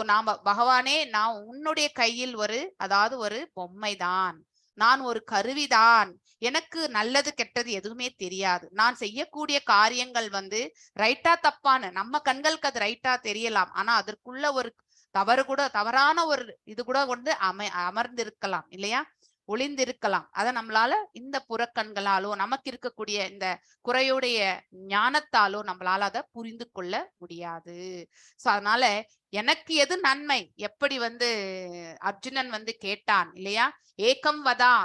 பகவானே, நான் உன்னுடைய கையில் அதாவது ஒரு பொம்மைதான், நான் ஒரு கருவிதான், எனக்கு நல்லது கெட்டது எதுவுமே தெரியாது, நான் செய்யக்கூடிய காரியங்கள் வந்து ரைட்டா தப்பான, நம்ம கண்களுக்கு அது ரைட்டா தெரியலாம், ஆனா அதற்குள்ள ஒரு தவறான ஒரு இது கூட வந்து அமர்ந்திருக்கலாம் இல்லையா, ஒளிந்திருக்கலாம். அதை நம்மளால இந்த புறக்கண்களாலோ நமக்கு இருக்கக்கூடிய இந்த குறையுடைய ஞானத்தாலோ நம்மளால அதை புரிந்து கொள்ள முடியாது. சோ அதனால எனக்கு எது நன்மை, எப்படி வந்து அர்ஜுனன் வந்து கேட்டான் இல்லையா, ஏகம் வதா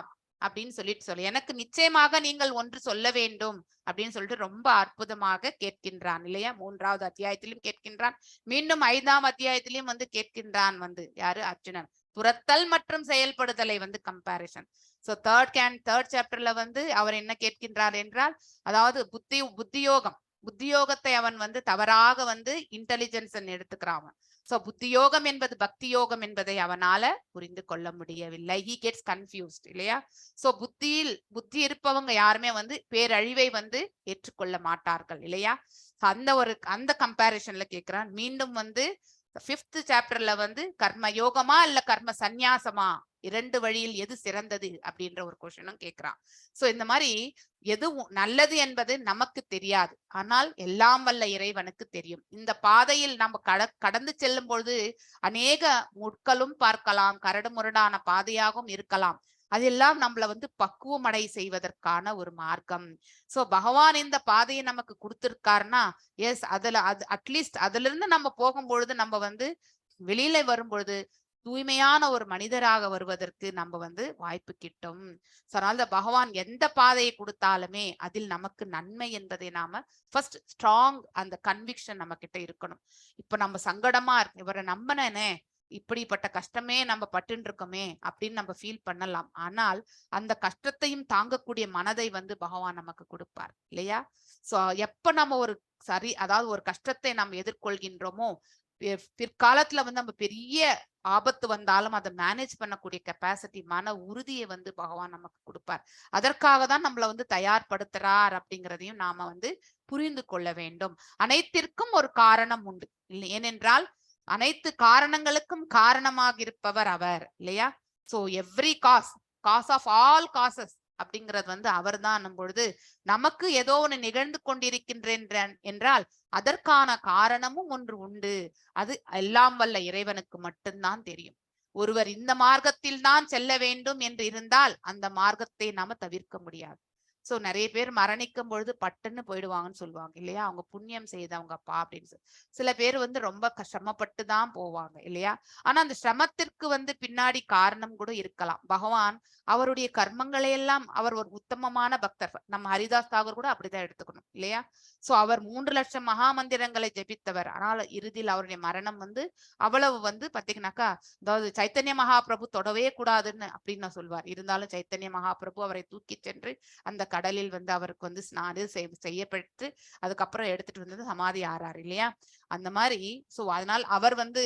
அப்படின்னு சொல்லி எனக்கு நிச்சயமாக நீங்கள் ஒன்று சொல்ல வேண்டும் அப்படின்னு சொல்லிட்டு ரொம்ப அற்புதமாக கேட்கின்றான் இல்லையா? 3வது அத்தியாயத்திலும் கேட்கின்றான், மீண்டும் 5ஆம் அத்தியாயத்திலும் வந்து கேட்கின்றான். வந்து யாரு? அர்ஜுனன். துரத்தல் மற்றும் செயல்படுதலை வந்து கம்பேரிசன். சோ தேர்ட் சாப்டர்ல வந்து அவர் என்ன கேட்கின்றார் என்றால், அதாவது புத்தியோகத்தை அவன் வந்து தவறாக வந்து இன்டெலிஜென்ஸ் எடுத்துக்கிறான். சோ புத்தியோகம் என்பது பக்தி யோகம் என்பதை அவனால புரிந்து கொள்ள முடியவில்லை. he gets confused இல்லையா? சோ புத்தி இருப்பவங்க யாருமே வந்து பேரழிவை வந்து ஏற்றுக்கொள்ள மாட்டார்கள் இல்லையா? அந்த கம்பேரிசன்ல கேட்கிறான். மீண்டும் வந்து 5th சாப்டர்ல வந்து கர்ம யோகமா இல்ல கர்ம சந்நியாசமா, 2 வழியில் எது சிறந்தது அப்படின்ற ஒரு கொஸ்டினும் கேட்கிறான். சோ இந்த மாதிரி எது நல்லது என்பது நமக்கு தெரியாது, ஆனால் எல்லாம் வல்ல இறைவனுக்கு தெரியும். இந்த பாதையில் நம்ம கடந்து செல்லும் பொழுது அநேக முட்களும் பார்க்கலாம், கரடு முரடான பாதையாகவும் இருக்கலாம். அதெல்லாம் நம்மள வந்து பக்குவம் அடை செய்வதற்கான ஒரு மார்க்கம். சோ பகவான் இந்த பாதையை நமக்கு கொடுத்திருக்காருன்னா, எஸ், அட்லீஸ்ட் அதுல இருந்து நம்ம போகும்பொழுது, நம்ம வந்து வெளியில வரும்பொழுது தூய்மையான ஒரு மனிதராக வருவதற்கு நம்ம வந்து வாய்ப்பு கிட்டும். சோ அதனால பகவான் எந்த பாதையை கொடுத்தாலுமே அதில் நமக்கு நன்மை என்பதை நாம ஃபர்ஸ்ட் ஸ்ட்ராங் அந்த கன்விக்ஷன் நம்ம கிட்ட இருக்கணும். இப்ப நம்ம சங்கடமா இருக்கு, இவரை நம்பினேனே, இப்படிப்பட்ட கஷ்டமே நம்ம பட்டுன்னு இருக்கோமே அப்படின்னு நம்ம ஃபீல் பண்ணலாம். ஆனால் அந்த கஷ்டத்தையும் தாங்கக்கூடிய மனதை வந்து பகவான் நமக்கு கொடுப்பார் இல்லையா? சோ எப்ப நம்ம அதாவது ஒரு கஷ்டத்தை நம்ம எதிர்கொள்கின்றோமோ, பிற்காலத்துல வந்து நம்ம பெரிய ஆபத்து வந்தாலும் அதை மேனேஜ் பண்ணக்கூடிய கெப்பாசிட்டி, மன உறுதியை வந்து பகவான் நமக்கு கொடுப்பார். அதற்காக தான் நம்மள வந்து தயார்படுத்துறார் அப்படிங்கிறதையும் நாம வந்து புரிந்து கொள்ள வேண்டும். அனைத்திற்கும் ஒரு காரணம் உண்டு இல்லை, ஏனென்றால் அனைத்து காரணங்களுக்கும் காரணமாக இருப்பவர் அவர் இல்லையா? So every cause of all causes அப்படிங்கிறது வந்து அவர் தான் பொழுது, நமக்கு ஏதோ ஒண்ணு நிகழ்ந்து கொண்டிருக்கின்றேன் என்றால் அதற்கான காரணமும் ஒன்று உண்டு. அது எல்லாம் வல்ல இறைவனுக்கு மட்டும்தான் தெரியும். ஒருவர் இந்த மார்க்கத்தில் தான் செல்ல வேண்டும் என்று இருந்தால் அந்த மார்க்கத்தை நாம தவிர்க்க முடியாது. சோ நிறைய பேர் மரணிக்கும் பொழுது பட்டுன்னு போயிடுவாங்கன்னு சொல்லுவாங்க இல்லையா, அவங்க புண்ணியம் செய்தவங்க அப்பா அப்படின்னு சில பேர் வந்து ரொம்ப சிரமப்பட்டு தான் போவாங்க இல்லையா? ஆனா அந்த சிரமத்திற்கு வந்து பின்னாடி காரணம் கூட இருக்கலாம். பகவான் அவருடைய கர்மங்களை எல்லாம், அவர் ஒரு உத்தமமான பக்தர், நம்ம ஹரிதாஸ் தாகூர் கூட அப்படிதான் எடுத்துக்கணும் இல்லையா? சோ அவர் 3 லட்சம் மகா மந்திரங்களை ஜெபித்தவர். ஆனால் இறுதியில் அவருடைய மரணம் வந்து அவ்வளவு வந்து பாத்தீங்கன்னாக்கா, அதாவது சைத்தன்ய மகாபிரபு தொடவே கூடாதுன்னு அப்படின்னு சொல்வார். இருந்தாலும் சைத்தன்ய மகாபிரபு அவரை தூக்கி சென்று அந்த கடலில் வந்து அவருக்கு வந்து ஸ்நானம் செய்யப்பட்டு அதுக்கப்புறம் எடுத்துட்டு வந்தது சமாதி ஆறார் இல்லையா? அந்த மாதிரி. சோ அதனால் அவர் வந்து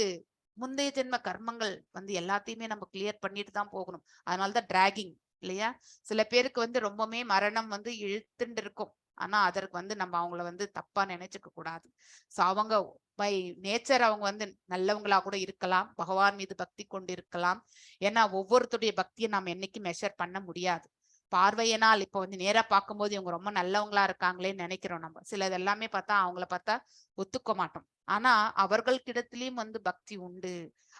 முந்தைய ஜென்ம கர்மங்கள் வந்து எல்லாத்தையுமே நம்ம கிளியர் பண்ணிட்டு தான் போகணும். அதனாலதான் டிராகிங் இல்லையா? சில பேருக்கு வந்து ரொம்பவுமே மரணம் வந்து இழுத்துட்டு இருக்கும். ஆனா அதற்கு வந்து நம்ம அவங்கள வந்து தப்பா நினைச்சுக்க கூடாது. சோ அவங்க பை நேச்சர் அவங்க வந்து நல்லவங்களா கூட இருக்கலாம், பகவான் மீது பக்தி கொண்டு இருக்கலாம். ஏன்னா ஒவ்வொருத்தருடைய பக்தியை நம்ம என்னைக்கு மெஷர் பண்ண முடியாது. பார்வையினால் இப்ப வந்து நேரா பார்க்கும்போது இவங்க ரொம்ப நல்லவங்களா இருக்காங்களேன்னு நினைக்கிறோம். நம்ம சிலது எல்லாமே பார்த்தா அவங்கள பார்த்தா ஒத்துக்க மாட்டோம். ஆனா அவர்களுக்கிடத்திலயும் வந்து பக்தி உண்டு.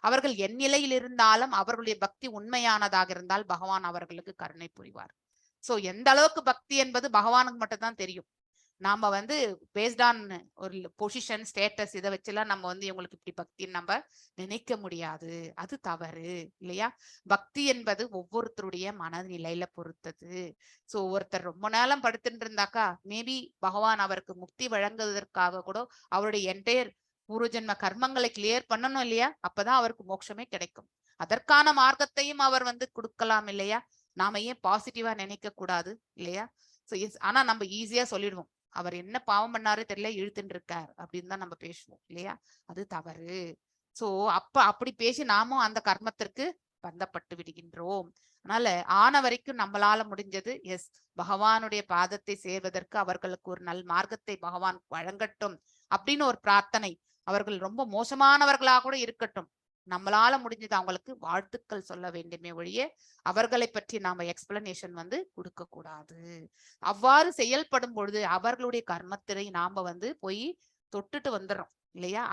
அவர்கள் என் நிலையில் இருந்தாலும் அவர்களுடைய பக்தி உண்மையானதாக இருந்தால் பகவான் அவர்களுக்கு கருணை புரிவார். சோ எந்த அளவுக்கு பக்தி என்பது பகவானுக்கு மட்டும் தான் தெரியும். நாம வந்து பேஸ்ட் ஆன் ஒரு பொசிஷன் ஸ்டேட்டஸ் இதை வச்சுலாம் நம்ம வந்து இவங்களுக்கு இப்படி பக்தின்னு நம்ம நினைக்க முடியாது. அது தவறு இல்லையா? பக்தி என்பது ஒவ்வொருத்தருடைய மனநிலையில பொறுத்தது. சோ ஒருத்தர் ரொம்ப நேரம் படுத்துட்டு இருந்தாக்கா மேபி பகவான் அவருக்கு முக்தி வழங்குவதற்காக கூட அவருடைய என்டையர் பூர்வஜன்ம கர்மங்களை கிளியர் பண்ணணும் இல்லையா? அப்பதான் அவருக்கு மோட்சமே கிடைக்கும். அதற்கான மார்க்கத்தையும் அவர் வந்து கொடுக்கலாம் இல்லையா? நாம ஏன் பாசிட்டிவா நினைக்க கூடாது இல்லையா? சோ ஆனா நம்ம ஈஸியா சொல்லிடுவோம், அவர் என்ன பாவம் பண்ணாரு தெரியல இழுத்துட்டு இருக்கார் அப்படின்னு தான் நம்ம பேசுவோம் இல்லையா? அது தவறு. சோ அப்படி பேசி நாமும் அந்த கர்மத்திற்கு பந்தப்பட்டு விடுகின்றோம். அதனால ஆன வரைக்கும் நம்மளால முடிஞ்சது எஸ் பகவானுடைய பாதத்தை சேர்வதற்கு அவர்களுக்கு ஒரு நல் மார்க்கத்தை பகவான் வழங்கட்டும் அப்படின்னு ஒரு பிரார்த்தனை. அவர்கள் ரொம்ப மோசமானவர்களாக கூட இருக்கட்டும், நம்மளால முடிஞ்சது அவங்களுக்கு வாழ்த்துக்கள் சொல்ல வேண்டுமே ஒழிய அவர்களை பற்றி நாம எக்ஸ்பிளனேஷன் வந்து கொடுக்க கூடாது. அவ்வாறு செயல்படும் பொழுது அவர்களுடைய கர்மத்தினை நாம வந்து போய் தொட்டுட்டு வந்துடுறோம் இல்லையா?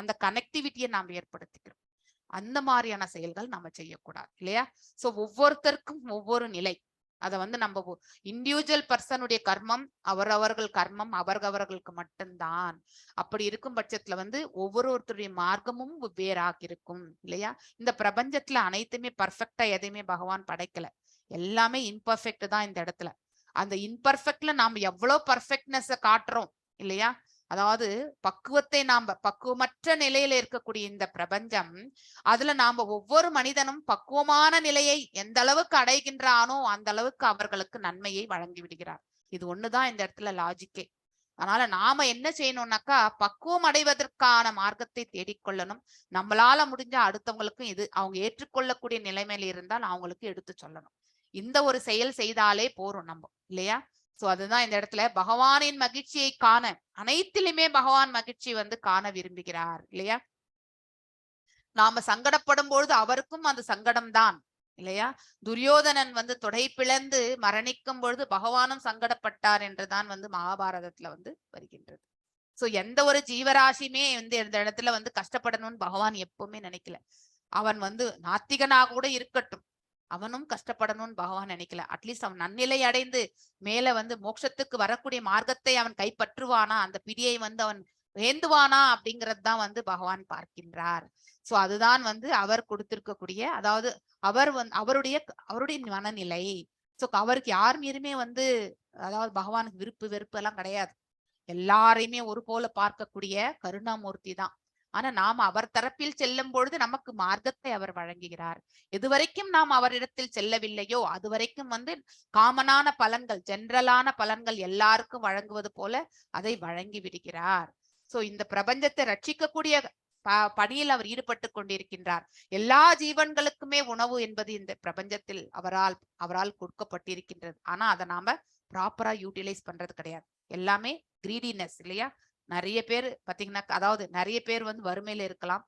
அந்த கனெக்டிவிட்டியை நாம் ஏற்படுத்திக்கிறோம். அந்த மாதிரியான செயல்கள் நம்ம செய்யக்கூடாது இல்லையா? சோ ஒவ்வொருத்தருக்கும் ஒவ்வொரு நிலை. அதை வந்து நம்ம இண்டிவிஜுவல் பர்சனுடைய கர்மம் அவரவர்கள் கர்மம் அவர்களுக்கு மட்டும்தான். அப்படி இருக்கும் பட்சத்துல வந்து ஒவ்வொருத்தருடைய மார்க்கமும் வெவ்வேறாக இருக்கும் இல்லையா? இந்த பிரபஞ்சத்துல அனைத்துமே பர்ஃபெக்டா எதையுமே பகவான் படைக்கல. எல்லாமே இன்பர்ஃபெக்ட் தான் இந்த இடத்துல. அந்த இன்பர்ஃபெக்ட்ல நாம எவ்வளவு பர்ஃபெக்ட்னஸ் காட்டுறோம் இல்லையா? அதாவது பக்குவத்தை நாம பக்குவமற்ற நிலையில இருக்கக்கூடிய இந்த பிரபஞ்சம், அதுல நாம ஒவ்வொரு மனிதனும் பக்குவமான நிலையை எந்த அளவுக்கு அடைகின்றானோ அந்த அளவுக்கு அவர்களுக்கு நன்மையை வழங்கி விடுகிறார். இது ஒண்ணுதான் இந்த இடத்துல லாஜிக்கே. அதனால நாம என்ன செய்யணும்னாக்கா பக்குவம் அடைவதற்கான மார்க்கத்தை தேடிக்கொள்ளணும். நம்மளால முடிஞ்ச அடுத்தவங்களுக்கும் இது அவங்க ஏற்றுக்கொள்ளக்கூடிய நிலைமையில இருந்தால் அவங்களுக்கு எடுத்து சொல்லணும். இந்த ஒரு செயல் செய்தாலே போறோம் நம்ம இல்லையா? சோ அதுதான் இந்த இடத்துல பகவானின் மகிழ்ச்சியை காண அனைத்திலுமே பகவான் மகிழ்ச்சி வந்து காண விரும்புகிறார் இல்லையா? நாம சங்கடப்படும் பொழுது அவருக்கும் அந்த சங்கடம் தான் இல்லையா? துரியோதனன் வந்து தொடை பிளந்து மரணிக்கும் பொழுது பகவானும் சங்கடப்பட்டார் என்றுதான் வந்து மகாபாரதத்துல வந்து வருகின்றது. சோ எந்த ஒரு ஜீவராசியுமே வந்து இந்த இடத்துல வந்து கஷ்டப்படணும்னு பகவான் எப்பவுமே நினைக்கல. அவன் வந்து நாத்திகனாக கூட இருக்கட்டும், அவனும் கஷ்டப்படணும்னு பகவான் நினைக்கல. அட்லீஸ்ட் அவன் நன்னிலை அடைந்து மேல வந்து மோட்சத்துக்கு வரக்கூடிய மார்க்கத்தை அவன் கைப்பற்றுவானா, அந்த பிடியை வந்து அவன் வேந்துவானா அப்படிங்கிறது தான் வந்து பகவான் பார்க்கின்றார். சோ அதுதான் வந்து அவர் கொடுத்திருக்கக்கூடிய, அதாவது அவர் வந்து அவருடைய மனநிலை. சோ அவருக்கு யார் மீதுமே வந்து அதாவது பகவானுக்கு விருப்பு வெறுப்பு எல்லாம் கிடையாது. எல்லாரையுமே ஒரு போல பார்க்கக்கூடிய கருணாமூர்த்தி தான். ஆனா நாம் அவர் தரப்பில் செல்லும் பொழுது நமக்கு மார்க்கத்தை அவர் வழங்குகிறார். எதுவரைக்கும் நாம் அவரிடத்தில் செல்லவில்லையோ அது வரைக்கும் வந்து காமனான பலன்கள், ஜெனரலான பலன்கள் எல்லாருக்கும் வழங்குவது போல அதை வழங்கி விடுகிறார். சோ இந்த பிரபஞ்சத்தை ரட்சிக்கக்கூடிய பணியில் அவர் ஈடுபட்டு கொண்டிருக்கின்றார். எல்லா ஜீவன்களுக்குமே உணவு என்பது இந்த பிரபஞ்சத்தில் அவரால் கொடுக்கப்பட்டிருக்கின்றது. ஆனா அதை நாம ப்ராப்பரா யூட்டிலைஸ் பண்றது கிடையாது. எல்லாமே கிரீடினஸ் இல்லையா? நிறைய பேர் பாத்தீங்கன்னா, அதாவது நிறைய பேர் வந்து வறுமையில இருக்கலாம்,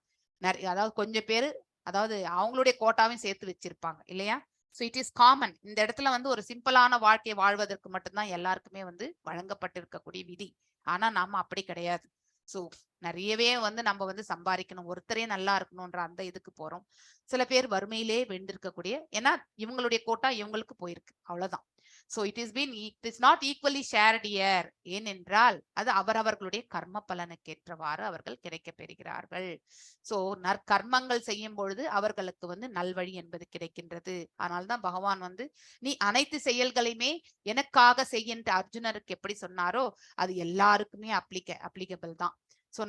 அதாவது கொஞ்சம் பேரு அதாவது அவங்களுடைய கோட்டாவையும் சேர்த்து வச்சிருப்பாங்க இல்லையா? So it is common. இந்த இடத்துல வந்து ஒரு சிம்பிளான வாழ்க்கையை வாழ்வதற்கு மட்டும்தான் எல்லாருக்குமே வந்து வழங்கப்பட்டிருக்கக்கூடிய விதி. ஆனா நாம அப்படி கிடையாது. சோ நிறையவே வந்து நம்ம வந்து சம்பாதிக்கணும், ஒருத்தரே நல்லா இருக்கணும்ன்ற அந்த இதுக்கு போறோம். சில பேர் வறுமையிலே வெந்திருக்கக்கூடிய, ஏன்னா இவங்களுடைய கோட்டா இவங்களுக்கு போயிருக்கு, அவ்வளவுதான். So it is not equally shared here. ஏனென்றால் அது அவரவர்களுடைய கர்ம பலனுக்கு ஏற்றவாறு அவர்கள் கிடைக்க பெறுகிறார்கள். சோ நற்கர்மங்கள் செய்யும் பொழுது அவர்களுக்கு வந்து நல்வழி என்பது கிடைக்கின்றது. அதனால்தான் பகவான் வந்து நீ அனைத்து செயல்களையுமே எனக்காக செய்கின்ற அர்ஜுனருக்கு எப்படி சொன்னாரோ அது எல்லாருக்குமே அப்ளிகபிள் தான். சோ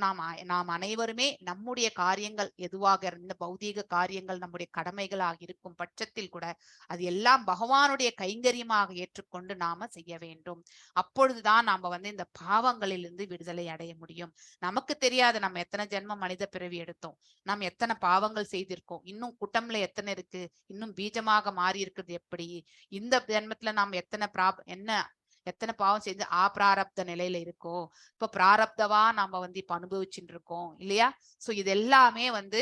நாம் அனைவருமே நம்முடைய காரியங்கள் எதுவாக இருந்த பௌதீக காரியங்கள் நம்முடைய கடமைகளாக இருக்கும் பட்சத்தில் கூட அது எல்லாம் பகவானுடைய கைங்கரியமாக ஏற்றுக்கொண்டு நாம செய்ய வேண்டும். அப்பொழுதுதான் நாம வந்து இந்த பாவங்களிலிருந்து விடுதலை அடைய முடியும். நமக்கு தெரியாது நம்ம எத்தனை ஜென்ம மனித பிறவி எடுத்தோம், நாம் எத்தனை பாவங்கள் செய்திருக்கோம், இன்னும் குட்டம்ல எத்தனை இருக்கு, இன்னும் பீஜமாக மாறி இருக்குது எப்படி, இந்த ஜென்மத்துல நாம் எத்தனை பாவம் செய்து பிராரப்த நிலையில இருக்கோம், இப்ப பிராரப்தவா நாம வந்து இப்ப அனுபவிச்சுட்டு இருக்கோம் இல்லையா. சோ இது எல்லாமே வந்து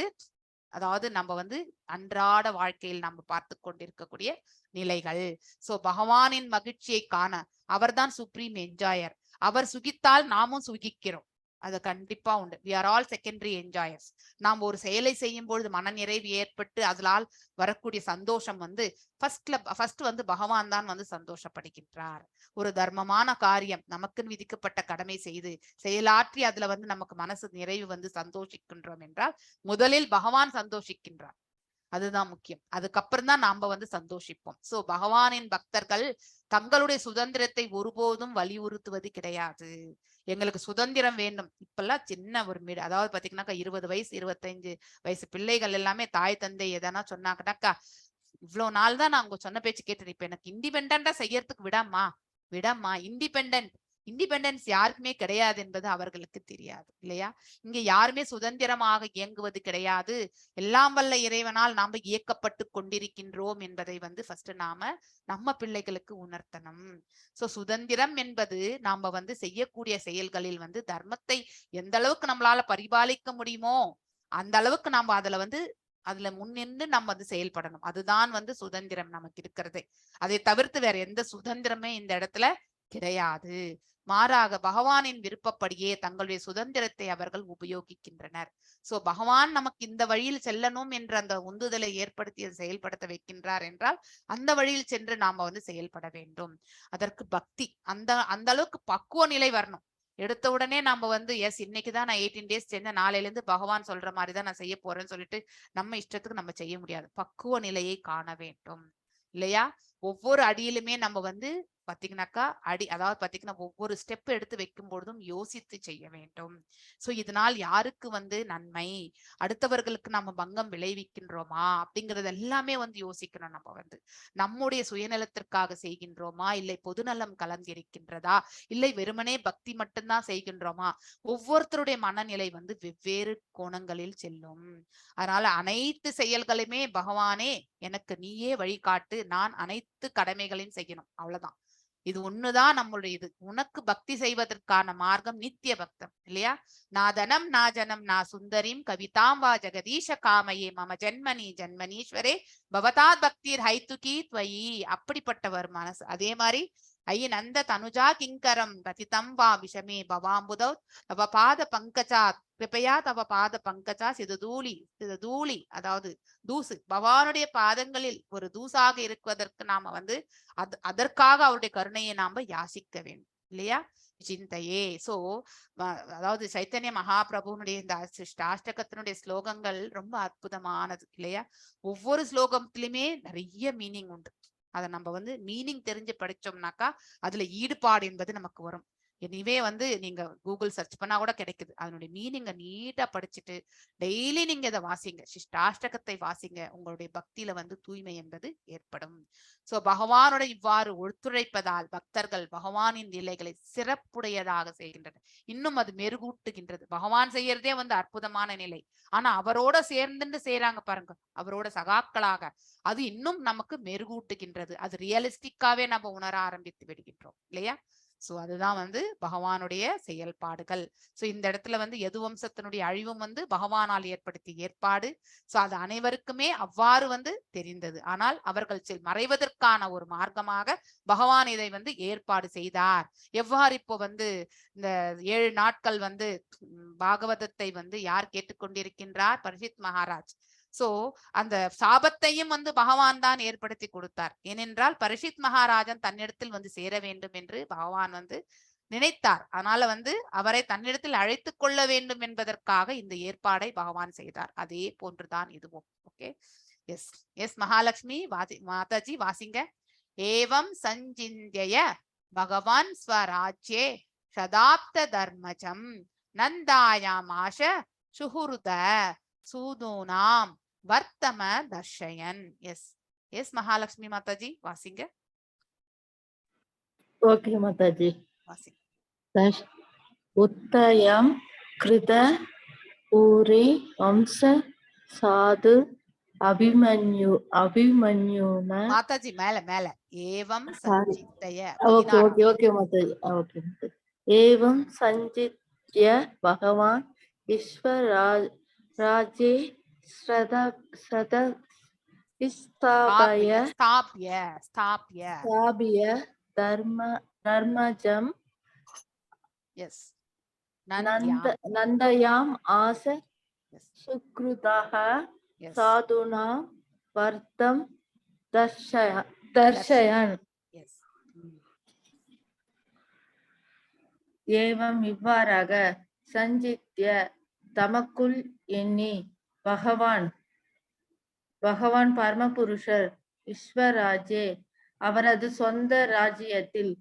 அதாவது நம்ம வந்து அன்றாட வாழ்க்கையில் நம்ம பார்த்து கொண்டிருக்கக்கூடிய நிலைகள். சோ பகவானின் மகிழ்ச்சியை காண அவர்தான் சுப்ரீம் என்ஜாயர். அவர் சுகித்தால் நாமும் சுகிக்கிறோம். அது கண்டிப்பா உண்டு. we are all secondary enjoyers. நாம் ஒரு செயலை செய்யும் பொழுது மன நிறைவு ஏற்பட்டு அதனால் வரக்கூடிய சந்தோஷம் வந்து ஃபர்ஸ்ட் வந்து பகவான் தான் வந்து சந்தோஷப்படுகின்றார். ஒரு தர்மமான காரியம் நமக்குன்னு விதிக்கப்பட்ட கடமை செய்து செயலாற்றி அதுல வந்து நமக்கு மனசு நிறைவு வந்து சந்தோஷிக்கின்றோம் என்றால் முதலில் பகவான் சந்தோஷிக்கின்றார். அதுதான் முக்கியம். அதுக்கப்புறம் தான் நாம வந்து சந்தோஷிப்போம். சோ பகவானின் பக்தர்கள் தங்களுடைய சுதந்திரத்தை ஒருபோதும் வலியுறுத்துவது கிடையாது. எங்களுக்கு சுதந்திரம் வேண்டும். இப்பெல்லாம் சின்ன ஒரு அதாவது பாத்தீங்கன்னாக்கா 20 வயசு 25 வயசு பிள்ளைகள் எல்லாமே தாய் தந்தை எதனா சொன்னாங்கன்னாக்கா இவ்வளவு நாள் தான் நான் அவங்க சொன்ன பேச்சு கேட்டேன், இப்ப எனக்கு இண்டிபெண்டா செய்யறதுக்கு விடாமா இண்டிபெண்டன்ஸ் யாருக்குமே கிடையாது என்பது அவர்களுக்கு தெரியாது இல்லையா. இங்க யாருமே சுதந்திரமாக இயங்குவது கிடையாது. எல்லாம் வல்ல இறைவனால் நாம இயக்கப்பட்டு கொண்டிருக்கின்றோம் என்பதை வந்து ஃபர்ஸ்ட் நம்ம பிள்ளைகளுக்கு உணர்த்தணும். சோ சுதந்திரம் என்பது நாம வந்து செய்யக்கூடிய செயல்களில் வந்து தர்மத்தை எந்த அளவுக்கு நம்மளால பரிபாலிக்க முடியுமோ அந்த அளவுக்கு நாம அதுல முன்னின்று நம்ம வந்து செயல்படணும். அதுதான் வந்து சுதந்திரம் நமக்கு இருக்கிறது. அதை தவிர்த்து வேற எந்த சுதந்திரமே இந்த இடத்துல கிடையாது. மாறாக பகவானின் விருப்பப்படியே தங்களுடைய சுதந்திரத்தை அவர்கள் உபயோகிக்கின்றனர். சோ பகவான் நமக்கு இந்த வழியில் செல்லணும் என்ற அந்த உந்துதலை ஏற்படுத்தி செயல்படுத்த வைக்கின்றார் என்றால் அந்த வழியில் சென்று நாம வந்து செயல்பட வேண்டும். அதற்கு பக்தி அந்த அளவுக்கு பக்குவ நிலை வரணும். எடுத்த உடனே நம்ம வந்து இன்னைக்குதான் நான் 18 days செஞ்சேன், நாளையில இருந்து பகவான் சொல்ற மாதிரிதான் நான் செய்ய போறேன்னு சொல்லிட்டு நம்ம இஷ்டத்துக்கு நம்ம செய்ய முடியாது. பக்குவ நிலையை காண வேண்டும் இல்லையா. ஒவ்வொரு அடியிலுமே நம்ம வந்து பாத்தீங்கன்னாக்கா அதாவது பாத்தீங்கன்னா ஒவ்வொரு ஸ்டெப் எடுத்து வைக்கும் பொழுதும் யோசித்து செய்ய வேண்டும். சோ இதனால் யாருக்கு வந்து நன்மை, அடுத்தவர்களுக்கு நம்ம பங்கம் விளைவிக்கின்றோமா அப்படிங்கறது எல்லாமே வந்து யோசிக்கணும். நம்ம வந்து நம்முடைய சுயநலத்திற்காக செய்கின்றோமா, இல்லை பொதுநலம் கலந்திருக்கின்றதா, இல்லை வெறுமனே பக்தி மட்டும்தான் செய்கின்றோமா. ஒவ்வொருத்தருடைய மனநிலை வந்து வெவ்வேறு கோணங்களில் செல்லும். அதனால அனைத்து செயல்களுமே பகவானே எனக்கு நீயே வழிகாட்டு, நான் அனைத்து கடமைகளையும் செய்யணும், அவ்வளவுதான். இது ஒண்ணுதான் நம்மளுடைய இது. உனக்கு பக்தி செய்வதற்கான மார்க்கம் நித்திய பக்தம் இல்லையா. நாதனம் நாஜனம் நா சுந்தரிம் கவிதாம் வா ஜெகதீஷ காமையே மம ஜென்மனீஸ்வரே பவதாத் பக்திர் ஹைத்துகி துவயி. அப்படிப்பட்டவர் மனசு. அதே மாதிரி ஐய நந்த தனுஜா கிங்கரம் பதிதம் வா விஷமே பவாம்புதௌ தவ பாத பங்கஜாத் கிருபையா தவ பாத பங்கஜா சிததூளி அதாவது தூசு. பகவானுடைய பாதங்களில் ஒரு தூசாக இருக்குவதற்கு நாம வந்து அதற்காக அவருடைய கருணையை நாம யாசிக்க வேண்டும் இல்லையா. சிந்தையே. சோ அதாவது சைத்தன்ய மகாபிரபுனுடைய இந்த அஷ்டகத்தினுடைய ஸ்லோகங்கள் ரொம்ப அற்புதமானது இல்லையா. ஒவ்வொரு ஸ்லோகத்திலுமே நிறைய மீனிங் உண்டு. அதை நம்ம வந்து மீனிங் தெரிஞ்சு படிச்சோம்னாக்கா அதுல ஈடுபாடு என்பது நமக்கு வரும். எனிவே வந்து நீங்க கூகுள் சர்ச் பண்ணா கூட கிடைக்குது. அதனுடைய மீனிங்க நீட்டா படிச்சுட்டு டெய்லி நீங்க இதை வாசிங்க, சிஷ்டாஷ்டகத்தை வாசிங்க. உங்களுடைய பக்தியில வந்து தூய்மை என்பது ஏற்படும். சோ பகவானோட இவ்வாறு ஒத்துழைப்பதால் பக்தர்கள் பகவானின் நிலைகளை சிறப்புடையதாக செய்கின்றனர். இன்னும் அது மெருகூட்டுகின்றது. பகவான் செய்யறதே வந்து அற்புதமான நிலை. ஆனா அவரோட சேர்ந்துட்டு செய்யறாங்க பாருங்க, அவரோட சகாக்களாக, அது இன்னும் நமக்கு மெருகூட்டுகின்றது. அது ரியலிஸ்டிக்காவே நம்ம உணர ஆரம்பித்து விடுகின்றோம் இல்லையா. சோ அதுதான் வந்து பகவானுடைய செயல்பாடுகள். சோ இந்த இடத்துல வந்து யது வம்சத்தினுடைய அழிவும் வந்து பகவானால் ஏற்படுத்திய ஏற்பாடு. சோ அது அனைவருக்குமே அவ்வாறு வந்து தெரிந்தது. ஆனால் அவர்கள் மறைவதற்கான ஒரு மார்க்கமாக பகவான் இதை வந்து ஏற்பாடு செய்தார். எவ்வாறு இப்போ வந்து இந்த 7 நாட்கள் வந்து பாகவதத்தை வந்து யார் கேட்டுக்கொண்டிருக்கின்றார்? பரீட்சித் மகாராஜ். சோ அந்த சாபத்தையும் வந்து பகவான் தான் ஏற்படுத்தி கொடுத்தார். ஏனென்றால் பரீட்சித் மகாராஜன் தன்னிடத்தில் வந்து சேர வேண்டும் என்று பகவான் வந்து நினைத்தார். அதனால வந்து அவரை தன்னிடத்தில் அழைத்து கொள்ள வேண்டும் என்பதற்காக இந்த ஏற்பாடை பகவான் செய்தார். அதே போன்றுதான் இதுவும். ஓகே. எஸ் மகாலட்சுமி மாதாஜி வாசிங்க. ஏவம் சஞ்சிந்திய பகவான் ஸ்வராஜ்யே சதாப்த தர்மஜம் நந்தாயாம் ஆஷ சுஹுருத சூதூனாம் வர்த்தம தர்ஷயன். எஸ் எஸ் மகாலட்சுமி மாதாஜி வாசிங்க. ஓகே மாதாஜி. வாசிங்க. உத்தயம் கிருத பூரி வம்ச சாது அபிமன்யுன. மாதாஜி மேல மேல ஏவம் சாரி. சஞ்சித்தய. Okay okay okay Mataji. Okay Mataji. ஏவம் சஞ்சித்ய பகவான் விஸ்வராஜே ஸ்தாபய தர்மஜம் எஸ் நந்தயாம் ஆச சுக்ருதः சாதுனாம் வர்த்தம் தர்ஷயன். ஏவம் இவ்வாறாக சஞ்சித்ய தமக்குள் எண்ணி பகவான் பரமபுருஷர் விஸ்வராஜே அவரது சொந்த ராஜ்யத்தில்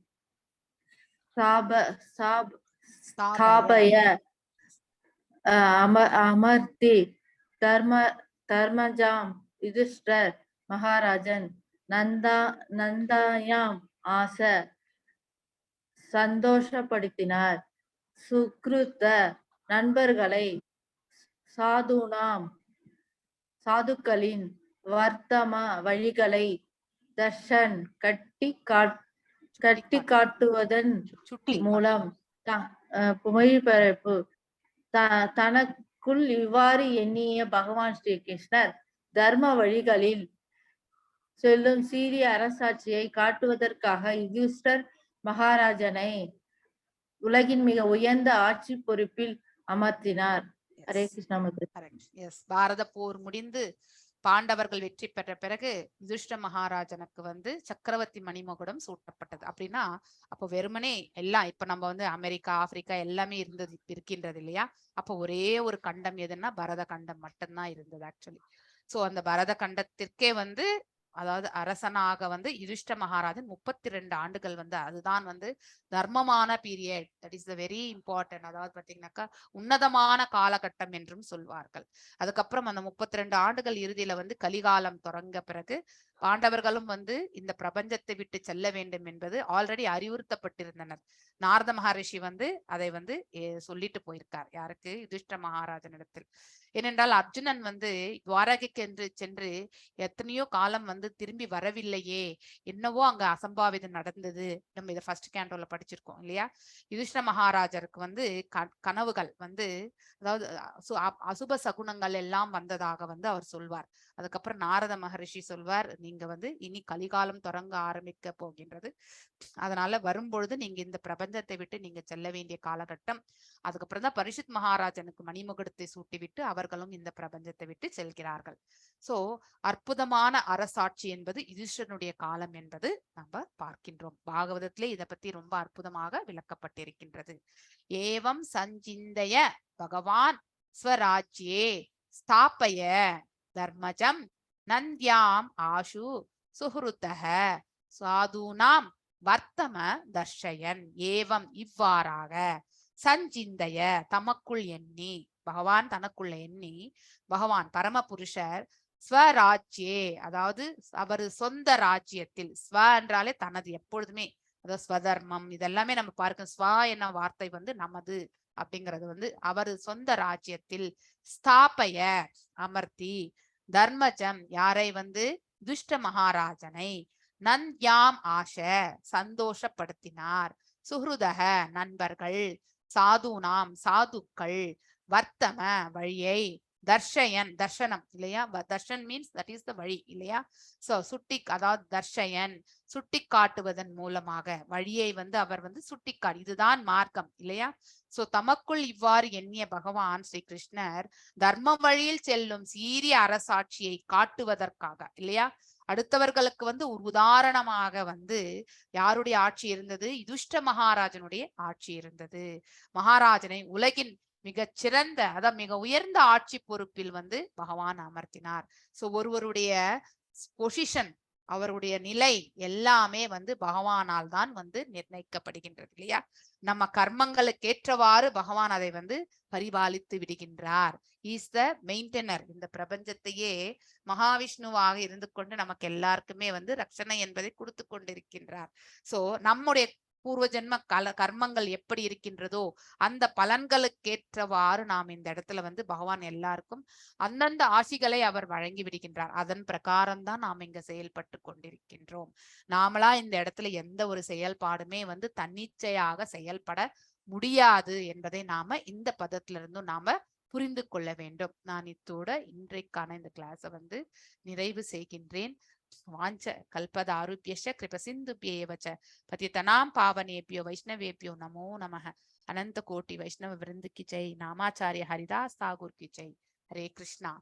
ஸ்தாபய அமர்த்தி தர்மஜாம் யுதிஷ்டர் மகாராஜன் நந்தாயாம் ஆச சந்தோஷப்படுத்தினார். சுக்ருத நண்பர்களை சாதுக்களின் வர்த்தம வழிகளை தர்ஷன் கட்டி காட்டுவதன் மூலம் மொழிபெயர்ப்பு. தனக்குள் இவ்வாறு எண்ணிய பகவான் ஸ்ரீ கிருஷ்ணர் தர்ம வழிகளில் செல்லும் சீரிய அரசாட்சியை காட்டுவதற்காக யுதிஷ்டர் மகாராஜனை உலகின் மிக உயர்ந்த ஆட்சி பொறுப்பில் அமர்த்தினார். ஹரே கிருஷ்ணா. பாரத போர் முடிந்து பாண்டவர்கள் வெற்றி பெற்ற பிறகு யுதிஷ்ட மகாராஜனுக்கு சக்கரவர்த்தி மணிமகுடம் சூட்டப்பட்டது. அப்படின்னா அப்போ வெறுமனே எல்லாம் இப்ப நம்ம அமெரிக்கா ஆப்பிரிக்கா எல்லாமே இருக்கின்றது இல்லையா. அப்போ ஒரே ஒரு கண்டம் எதுன்னா பரத கண்டம் மட்டும்தான் இருந்தது ஆக்சுவலி. சோ அந்த பரத கண்டத்திற்கே அதாவது அரசனாக யுதிஷ்ட மகாராஜன் 32 ஆண்டுகள் அதுதான் தர்மமான period. That is the very important. அதாவது பாத்தீங்கன்னாக்கா உன்னதமான காலகட்டம் என்றும் சொல்வார்கள். அதுக்கப்புறம் அந்த 32 ஆண்டுகள் இறுதியில கலிகாலம் தொடங்க பிறகு பாண்டவர்களும் இந்த பிரபஞ்சத்தை விட்டு செல்ல வேண்டும் என்பது ஆல்ரெடி அறிவுறுத்தப்பட்டிருந்தனர். நாரத மகரிஷி அதை சொல்லிட்டு போயிருக்கார். யாருக்கு? யுதிஷ்ட மகாராஜனிடத்தில். ஏனென்றால் அர்ஜுனன் துவாரகைக்கு என்று சென்று எத்தனையோ காலம் திரும்பி வரவில்லையே, என்னவோ அங்க அசம்பாவிதம் நடந்தது. நம்ம இதை ஃபர்ஸ்ட் கேண்டோல படிச்சிருக்கோம் இல்லையா. யுதிஷ்ட மகாராஜருக்கு கனவுகள் அதாவது அசுப சகுனங்கள் எல்லாம் வந்ததாக அவர் சொல்வார். அதுக்கப்புறம் நாரத மகரிஷி சொல்வார், நீங்க இனி கலிகாலம் தொடங்க ஆரம்பிக்க போகின்றது, அதனால வரும்பொழுது நீங்க இந்த பிரபஞ்சத்தை விட்டு நீங்க செல்ல வேண்டிய காலகட்டம். அதுக்கப்புறம் தான் பரிஷத் மகாராஜனுக்கு மணிமுகடத்தை சூட்டிவிட்டு அவர்களும் இந்த பிரபஞ்சத்தை விட்டு செல்கிறார்கள். சோ அற்புதமான அரசாட்சி என்பது யுதிஷ்டனுடைய காலம் என்பது நம்ம பார்க்கின்றோம். பாகவதத்திலே இதை பத்தி ரொம்ப அற்புதமாக விளக்கப்பட்டிருக்கின்றது. ஏவம் சஞ்சிந்தய பகவான் ஸ்வராஜ்யே ஸ்தாபய தர்மஜம் நந்தியாம் ஆஷு சுஹ்ருதஹ சாதுனாம் வர்த்தம தர்ஷயன். ஏவம் இவ்வாறாக சஞ்சிந்தய தமக்குள் எண்ணி, பகவான் தனக்குள்ள எண்ணி, பகவான் பரமபுருஷர் ஸ்வராஜ்யே அதாவது அவர் சொந்த ராஜ்யத்தில், ஸ்வ என்றாலே தனது, எப்பொழுதுமே அதாவது ஸ்வதர்மம் இதெல்லாமே நம்ம பார்க்க. ஸ்வா என்ன வார்த்தை நமது அப்படிங்கிறது அவர் சொந்த ராஜ்யத்தில் ஸ்தாபய அமர்த்தி தர்மஜம் யாரை துஷ்ட மகாராஜனை நந்த்யாம் ஆஷ சந்தோஷப்படுத்தினார், சுஹ்ருதக நண்பர்கள், சாதுனாம் சாதுக்கள், வர்த்தம வழியை, தர்ஷயன் தர்ஷனம் இல்லையா. தர்ஷன் மீன்ஸ் தட் இஸ் த வழி இல்லையா. சோ அதாவது தர்ஷயன் சுட்டி காட்டுவதன் மூலமாக வழியை அவர் சுட்டிக்காட்டு, இதுதான் மார்க்கம் இல்லையா. சோ தமக்குள் இவ்வாறு எண்ணிய பகவான் ஸ்ரீ கிருஷ்ணர் தர்ம வழியில் செல்லும் சீரிய அரசாட்சியை காட்டுவதற்காக இல்லையா. அடுத்தவர்களுக்கு ஒரு உதாரணமாக யாருடைய ஆட்சி இருந்தது? யுதிஷ்ட மகாராஜனுடைய ஆட்சி இருந்தது. மகாராஜனை உலகின் மிகச் சிறந்த அதாவது மிக உயர்ந்த ஆட்சி பொறுப்பில் பகவான் அமர்த்தினார். சோ ஒருவருடைய பொசிஷன், அவருடைய நிலை எல்லாமே பகவானால் தான் நிர்ணயிக்கப்படுகின்றது இல்லையா. நம்ம கர்மங்களுக்கு ஏற்றவாறு பகவான் அதை வந்து பரிபாலித்து விடுகின்றார். Is the maintainer. இந்த பிரபஞ்சத்தையே மகாவிஷ்ணுவாக இருந்து கொண்டு நமக்கு எல்லாருக்குமே வந்து ரட்சணை என்பதை கொடுத்து கொண்டிருக்கின்றார். சோ நம்முடைய பூர்வ ஜென்ம கர்மங்கள் எப்படி இருக்கின்றதோ அந்த பலன்களுக்கேற்றவாறு நாம் இந்த இடத்துல வந்து பகவான் எல்லாருக்கும் அந்தந்த ஆசிகளை அவர் வழங்கி விடுகின்றார். அதன் பிரகாரம் தான் நாம் இங்க செயல்பட்டு கொண்டிருக்கின்றோம். நாமளா இந்த இடத்துல எந்த ஒரு செயல்பாடுமே வந்து தன்னிச்சையாக செயல்பட முடியாது என்பதை நாம இந்த பதத்திலிருந்தும் நாம புரிந்து கொள்ள வேண்டும். நான் இத்தோட இன்றைக்கான இந்த கிளாஸை வந்து நிறைவு செய்கின்றேன். வாஞ்ச கல்பதாருப்யஸ்ய கிருபசிந்துப்யேவ ச பதிதனாம் பாவனேபியோ வைஷ்ணவேபியோ நமோ நமः. अनंत कोटि वैष्णव वृंद की जय. नामाचार्य हरिदास ठाकुर की जय. हरे कृष्णा.